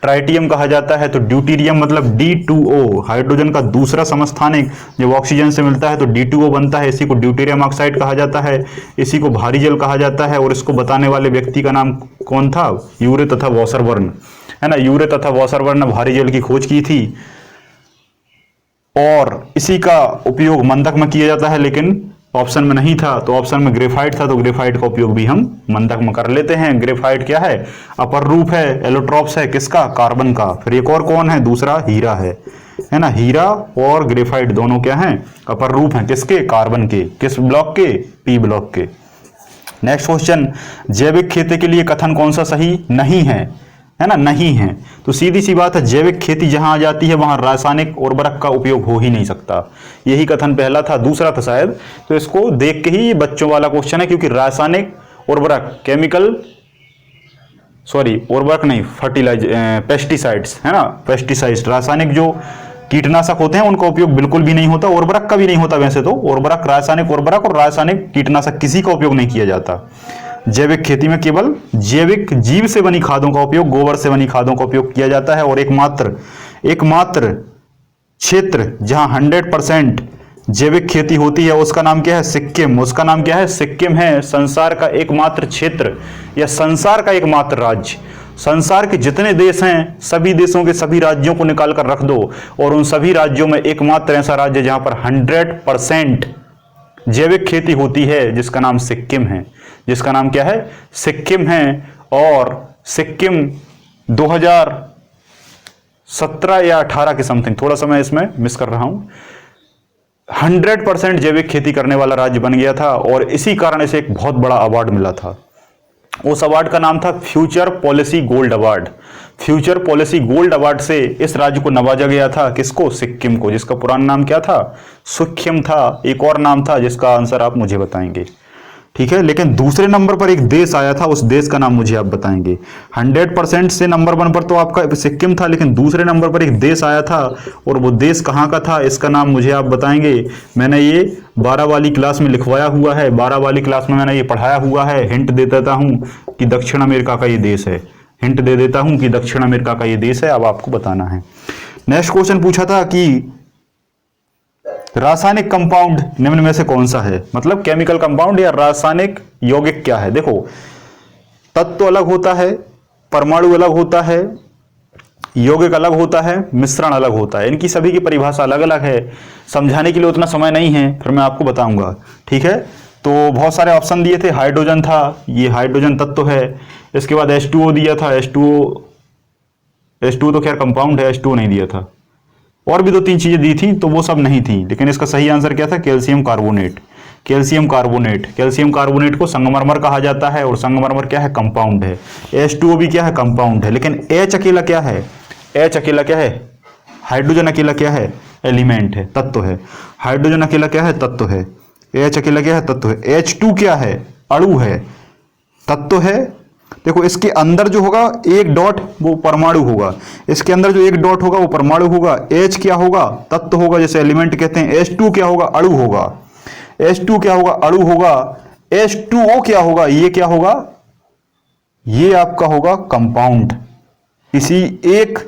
Speaker 1: ट्राइटियम कहा जाता है। तो ड्यूटेरियम मतलब D2O, हाइड्रोजन का दूसरा समस्थानिक जब ऑक्सीजन से मिलता है तो D2O बनता है, इसी को ड्यूटेरियम ऑक्साइड कहा जाता है, इसी को भारी जल कहा जाता है। और इसको बताने वाले व्यक्ति का नाम कौन था? यूरे तथा वॉशरबर्न, है ना। यूरे तथा वॉशरबर्न ने भारी जल की खोज की थी और इसी का उपयोग मंदक में किया जाता है, लेकिन ऑप्शन में नहीं था, तो ऑप्शन में ग्रेफाइट था, तो ग्रेफाइट का उपयोग भी हम मंदक में कर लेते हैं। ग्रेफाइट क्या है? अपर रूप है, एलोट्रॉप्स है, किसका? कार्बन का। फिर एक और कौन है? दूसरा हीरा है ना। हीरा और ग्रेफाइट दोनों क्या हैं? अपर रूप हैं, किसके? कार्बन के। किस ब्लॉक के? पी ब्लॉक के। नेक्स्ट क्वेश्चन, जैविक खेती के लिए कथन कौन सा सही नहीं है ना? नहीं है। तो सीधी सी बात है, जैविक खेती जहां आ जाती है वहां रासायनिक उर्वरक का उपयोग हो ही नहीं सकता। यही कथन पहला था, दूसरा था शायद, तो इसको देख के ही बच्चों वाला क्वेश्चन है, क्योंकि रासायनिक उर्वरक, उर्वरक नहीं, पेस्टिसाइड्स, है ना। पेस्टिसाइड्स, रासायनिक जो कीटनाशक होते हैं उनका उपयोग बिल्कुल भी नहीं होता, उर्वरक का भी नहीं होता। वैसे तो उर्वरक, रासायनिक उर्वरक और रासायनिक कीटनाशक किसी का उपयोग नहीं किया जाता। जैविक खेती में केवल जैविक जीव से बनी खादों का उपयोग, गोबर से बनी खादों का उपयोग किया जाता है। और एकमात्र क्षेत्र जहां 100% जैविक खेती होती है उसका नाम क्या है? सिक्किम। उसका नाम क्या है? सिक्किम है। संसार का एकमात्र क्षेत्र या संसार का एकमात्र राज्य। संसार के जितने देश हैं सभी देशों के सभी राज्यों को निकाल कर रख दो और उन सभी राज्यों में एकमात्र ऐसा राज्य जहां पर 100% जैविक खेती होती है, जिसका नाम सिक्किम है। जिसका नाम क्या है? सिक्किम है। और सिक्किम 2017 या 18 के समथिंग, थोड़ा सा मैं इसमें मिस कर रहा हूं, 100% जैविक खेती करने वाला राज्य बन गया था और इसी कारण इसे एक बहुत बड़ा अवार्ड मिला था। उस अवार्ड का नाम था future policy gold award. Future policy gold award से इस राज्य को नवाजा गया था। किसको? सिक्किम को, जिसका पुराना नाम क्या था? सिक्किम था। एक और नाम था जिसका आंसर आप मुझे बताएंगे, ठीक है। लेकिन दूसरे नंबर पर एक देश आया था, उस देश का नाम मुझे आप बताएंगे। 100% से नंबर 1 पर तो आपका सिक्किम था, लेकिन दूसरे नंबर पर एक देश आया था और वो देश कहाँ का था, इसका नाम मुझे आप बताएंगे। मैंने ये 12 वाली क्लास में लिखवाया हुआ है, 12 वाली क्लास में मैंने ये पढ़ाया हुआ है। हिंट दे देता हूं कि दक्षिण अमेरिका का ये देश है। हिंट दे देता हूं कि दक्षिण अमेरिका का ये देश है। अब आपको बताना है। नेक्स्ट क्वेश्चन पूछा था कि रासायनिक कंपाउंड निम्न में से कौन सा है, मतलब केमिकल कंपाउंड या रासायनिक यौगिक क्या है। देखो, तत्व अलग होता है, परमाणु अलग होता है, यौगिक अलग होता है, मिश्रण अलग होता है। इनकी सभी की परिभाषा अलग अलग है। समझाने के लिए उतना समय नहीं है, फिर मैं आपको बताऊंगा, ठीक है। तो बहुत सारे ऑप्शन दिए थे। हाइड्रोजन था, ये हाइड्रोजन तत्व है। इसके बाद H2O दिया था। H2O तो खैर कंपाउंड है, H2O नहीं दिया था। और भी 2-3 चीजें दी थी, तो वो सब नहीं थी। लेकिन इसका सही आंसर क्या था? Calcium carbonate. Calcium carbonate. Calcium carbonate को संगमरमर कहा जाता है और संगमरमर क्या है? कंपाउंड है। H2O भी क्या है? कंपाउंड है। लेकिन H अकेला क्या है? H अकेला क्या है? हाइड्रोजन अकेला क्या है? एलिमेंट है, तत्व है। हाइड्रोजन अकेला क्या है? तत्व है। H अकेला क्या है? तत्व है। H2 क्या है? अणु है, तत्व है। देखो, इसके अंदर जो होगा एक डॉट वो परमाणु होगा, इसके अंदर जो एक डॉट होगा वो परमाणु होगा। H क्या होगा? तत्व होगा, जैसे एलिमेंट कहते हैं। H2 क्या होगा? अणु होगा। H2 क्या होगा? अणु होगा। H2O क्या होगा? ये क्या होगा? ये आपका होगा कंपाउंड। इसी एक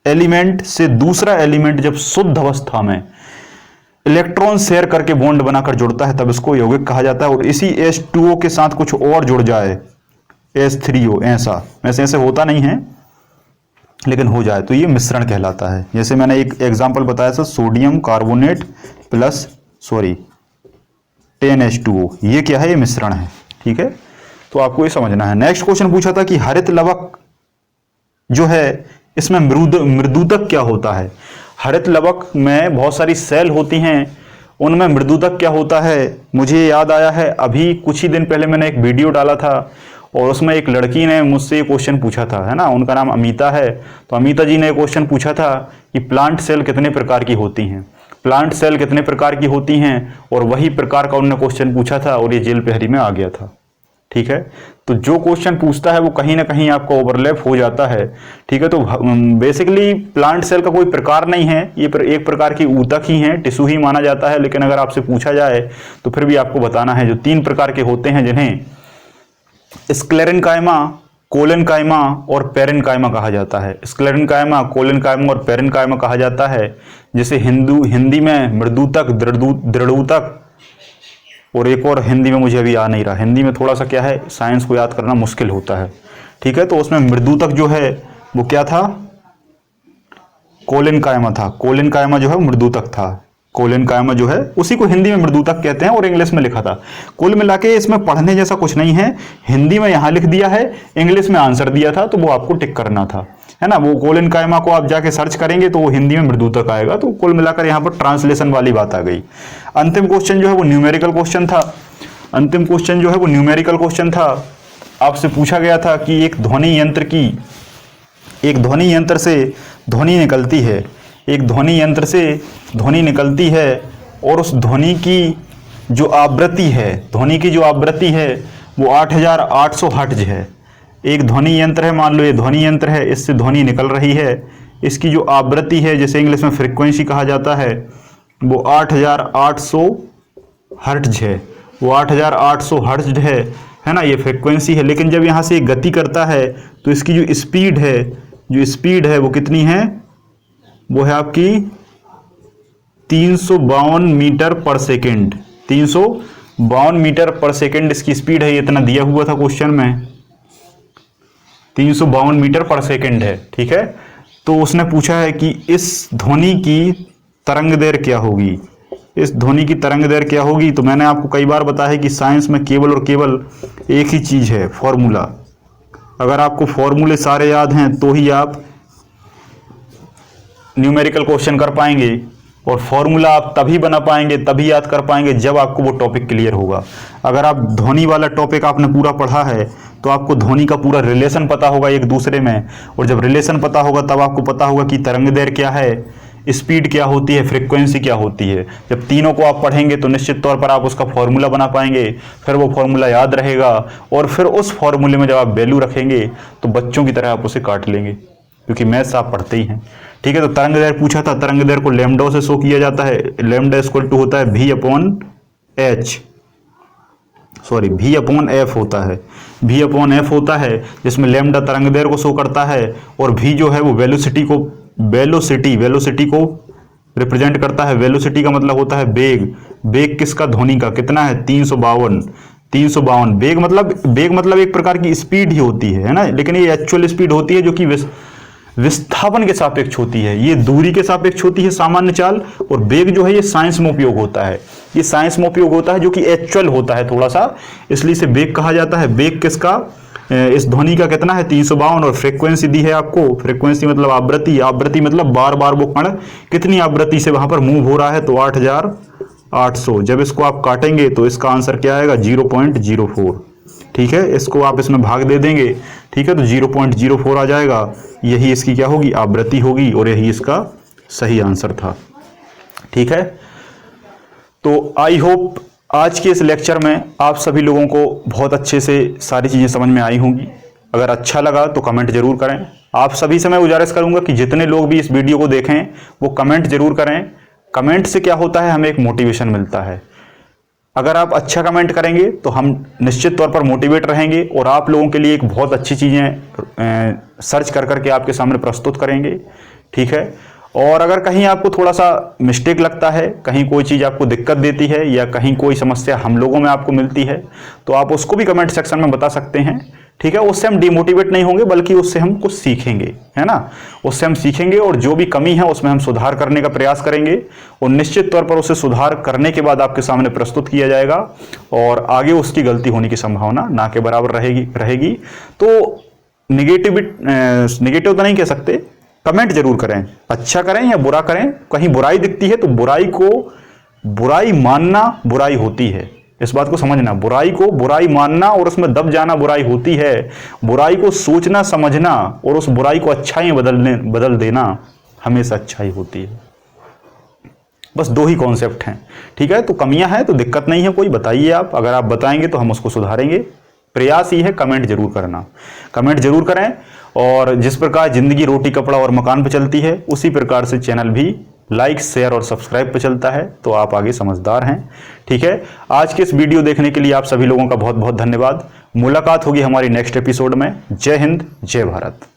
Speaker 1: एलिमेंट से दूसरा एलिमेंट जब शुद्ध अवस्था में इलेक्ट्रॉन शेयर करके बॉन्ड बनाकर जुड़ता है तब इसको यौगिक कहा जाता है। और इसी H2O के साथ कुछ और जुड़ जाए, H3O, ऐसे होता नहीं है लेकिन हो जाए तो ये मिश्रण कहलाता है। जैसे मैंने एक एग्जांपल बताया था, सोडियम कार्बोनेट प्लस 10H2O, ये क्या है? ये मिश्रण है, ठीक है। तो आपको ये समझना है। नेक्स्ट क्वेश्चन पूछा था कि हरित लवक जो है इसमें मृदुतक क्या होता है। हरित लवक में बहुत सारी सेल होती हैं, उनमें मृदुतक क्या होता है। मुझे याद आया है, अभी कुछ ही दिन पहले मैंने एक वीडियो डाला था और उसमें एक लड़की ने मुझसे ये क्वेश्चन पूछा था, है ना, उनका नाम अमिता है। तो अमिता जी ने क्वेश्चन पूछा था कि प्लांट सेल कितने प्रकार की होती हैं, प्लांट सेल कितने प्रकार की होती हैं, और वही प्रकार का उन्होंने क्वेश्चन पूछा था और ये जेल पेहरी में आ गया था। ठीक है, तो जो क्वेश्चन पूछता है वो कहीं ना कहीं आपका ओवरलैप हो जाता है। ठीक है, तो बेसिकली प्लांट सेल का कोई प्रकार नहीं है, ये एक प्रकार की ऊतक ही है, टिश्यू ही माना जाता है। लेकिन अगर आपसे पूछा जाए तो फिर भी आपको बताना है जो 3 प्रकार के होते हैं, जिन्हें स्क्लेरेन्काइमा, कोलेनकाइमा और पेरेन्काइमा कहा जाता है। स्क्लेरेन्काइमा, कोलेनकाइमा और पेरेन्काइमा कहा जाता है, जिसे हिंदी में मृदूतक, दृढ़ूतक, और एक और हिंदी में मुझे अभी आ नहीं रहा, हिंदी में थोड़ा सा क्या है, साइंस को याद करना मुश्किल होता है। ठीक है, तो उसमें मृदूतक जो है वो क्या था, कोलेनकाइमा था। कोलेनकाइमा जो है मृदूतक था, कोलेनकाइमा जो है उसी को हिंदी में मृदूतक कहते हैं और इंग्लिश में लिखा था। कुल मिला के इसमें पढ़ने जैसा कुछ नहीं है, हिंदी में यहाँ लिख दिया है, इंग्लिश में आंसर दिया था, तो वो आपको टिक करना था, है ना। वो कोलेनकाइमा को आप जाके सर्च करेंगे तो वो हिंदी में मृदूतक आएगा। तो कुल मिलाकर यहाँ पर ट्रांसलेशन वाली बात आ गई। अंतिम क्वेश्चन जो है वो न्यूमेरिकल क्वेश्चन था। अंतिम क्वेश्चन जो है वो न्यूमेरिकल क्वेश्चन था। आपसे पूछा गया था कि एक ध्वनि यंत्र से ध्वनि निकलती है, एक ध्वनि यंत्र से ध्वनि निकलती है, और उस ध्वनि की जो आवृत्ति है, ध्वनि की जो आवृत्ति है वो 8800 हर्ट्ज है। एक ध्वनि यंत्र है, मान लो ये ध्वनि यंत्र है, इससे ध्वनि निकल रही है, इसकी जो आवृत्ति है, जैसे इंग्लिश में फ्रीक्वेंसी कहा जाता है, वो 8800 हर्ट्ज है, वो 8800 हर्ट्ज है ना, ये फ्रीक्वेंसी है। लेकिन जब यहाँ से गति करता है तो इसकी जो स्पीड है वो कितनी है, वो है आपकी 352 मीटर पर सेकेंड। 352 मीटर पर सेकेंड इसकी स्पीड है, ये इतना दिया हुआ था क्वेश्चन में, 352 मीटर पर सेकेंड है। ठीक है, तो उसने पूछा है कि इस ध्वनि की तरंग दैर्घ्य क्या होगी, इस ध्वनि की तरंग दैर्घ्य क्या होगी। तो मैंने आपको कई बार बताया है कि साइंस में केवल और केवल एक ही चीज है, फॉर्मूला। अगर आपको फॉर्मूले सारे याद हैं तो ही आप न्यूमेरिकल क्वेश्चन कर पाएंगे, और फॉर्मूला आप तभी बना पाएंगे, तभी याद कर पाएंगे जब आपको वो टॉपिक क्लियर होगा। अगर आप ध्वनि वाला टॉपिक आपने पूरा पढ़ा है तो आपको ध्वनि का पूरा रिलेशन पता होगा एक दूसरे में, और जब रिलेशन पता होगा तब आपको पता होगा कि तरंग दैर्घ्य क्या है, स्पीड क्या होती है, फ्रीक्वेंसी क्या होती है। जब तीनों को आप पढ़ेंगे तो निश्चित तौर पर आप उसका फॉर्मूला बना पाएंगे, फिर वो फॉर्मूला याद रहेगा, और फिर उस फॉर्मूले में जब आप वैल्यू रखेंगे तो बच्चों की तरह आप उसे काट लेंगे, क्योंकि मैथ्स आप पढ़ते ही हैं। ठीक है, तो तरंग दैर्घ्य पूछा था, तरंग दैर्घ्य को लैम्डा से शो किया जाता है। लैम्डा इक्वल टू होता है v अपॉन एफ होता है, v अपॉन एफ होता है, जिसमें लैम्डा तरंग दैर्घ्य को शो करता है, और v जो है वो वेलोसिटी को रिप्रेजेंट करता है। वेलोसिटी का मतलब होता है वेग। वेग किसका, ध्वनि का, कितना है, 352। वेग मतलब एक प्रकार की स्पीड ही होती है ना, लेकिन ये एक्चुअल स्पीड होती है जो कि विस्थापन के सापेक्ष होती है, ये दूरी के सापेक्ष होती है, सामान्य चाल। और वेग जो है ये साइंस में उपयोग होता है, ये साइंस में उपयोग होता है जो कि एक्चुअल होता है थोड़ा सा, इसलिए इसे वेग कहा जाता है। वेग किसका, इस ध्वनि का कितना है, 352, और फ्रीक्वेंसी दी है आपको। फ्रीक्वेंसी मतलब आवृत्ति मतलब बार बार वो कण कितनी आवृत्ति से वहां पर मूव हो रहा है, तो 8800। जब इसको आप काटेंगे तो इसका आंसर क्या आएगा, 0.04। ठीक है, इसको आप इसमें भाग दे देंगे, ठीक है, तो 0.04 आ जाएगा। यही इसकी क्या होगी, आवृत्ति होगी, और यही इसका सही आंसर था। ठीक है, तो आई होप आज के इस लेक्चर में आप सभी लोगों को बहुत अच्छे से सारी चीज़ें समझ में आई होंगी। अगर अच्छा लगा तो कमेंट जरूर करें। आप सभी से मैं गुजारिश करूंगा कि जितने लोग भी इस वीडियो को देखें वो कमेंट जरूर करें। कमेंट से क्या होता है, हमें एक मोटिवेशन मिलता है। अगर आप अच्छा कमेंट करेंगे तो हम निश्चित तौर पर मोटिवेट रहेंगे, और आप लोगों के लिए एक बहुत अच्छी चीज़ें सर्च कर करके आपके सामने प्रस्तुत करेंगे। ठीक है, और अगर कहीं आपको थोड़ा सा मिस्टेक लगता है, कहीं कोई चीज़ आपको दिक्कत देती है, या कहीं कोई समस्या हम लोगों में आपको मिलती है, तो आप उसको भी कमेंट सेक्शन में बता सकते हैं। ठीक है, उससे हम डिमोटिवेट नहीं होंगे, बल्कि उससे हम कुछ सीखेंगे, है ना, उससे हम सीखेंगे, और जो भी कमी है उसमें हम सुधार करने का प्रयास करेंगे, और निश्चित तौर पर उसे सुधार करने के बाद आपके सामने प्रस्तुत किया जाएगा, और आगे उसकी गलती होने की संभावना ना के बराबर रहेगी। तो निगेटिव तो नहीं कह सकते, कमेंट जरूर करें, अच्छा करें या बुरा करें। कहीं बुराई दिखती है तो बुराई मानना बुराई होती है, इस बात को समझना, बुराई को बुराई मानना और उसमें दब जाना बुराई होती है। बुराई को सोचना समझना और उस बुराई को अच्छाई में बदल देना हमेशा अच्छाई होती है। बस दो ही कॉन्सेप्ट हैं, ठीक है। तो कमियां हैं तो दिक्कत नहीं है कोई, बताइए आप, अगर आप बताएंगे तो हम उसको सुधारेंगे। प्रयास ही है, कमेंट जरूर करना, कमेंट जरूर करें। और जिस प्रकार जिंदगी रोटी कपड़ा और मकान पर चलती है, उसी प्रकार से चैनल भी लाइक शेयर और सब्सक्राइब पे चलता है। तो आप आगे समझदार हैं, ठीक है। आज के इस वीडियो देखने के लिए आप सभी लोगों का बहुत बहुत धन्यवाद। मुलाकात होगी हमारी नेक्स्ट एपिसोड में। जय हिंद, जय भारत।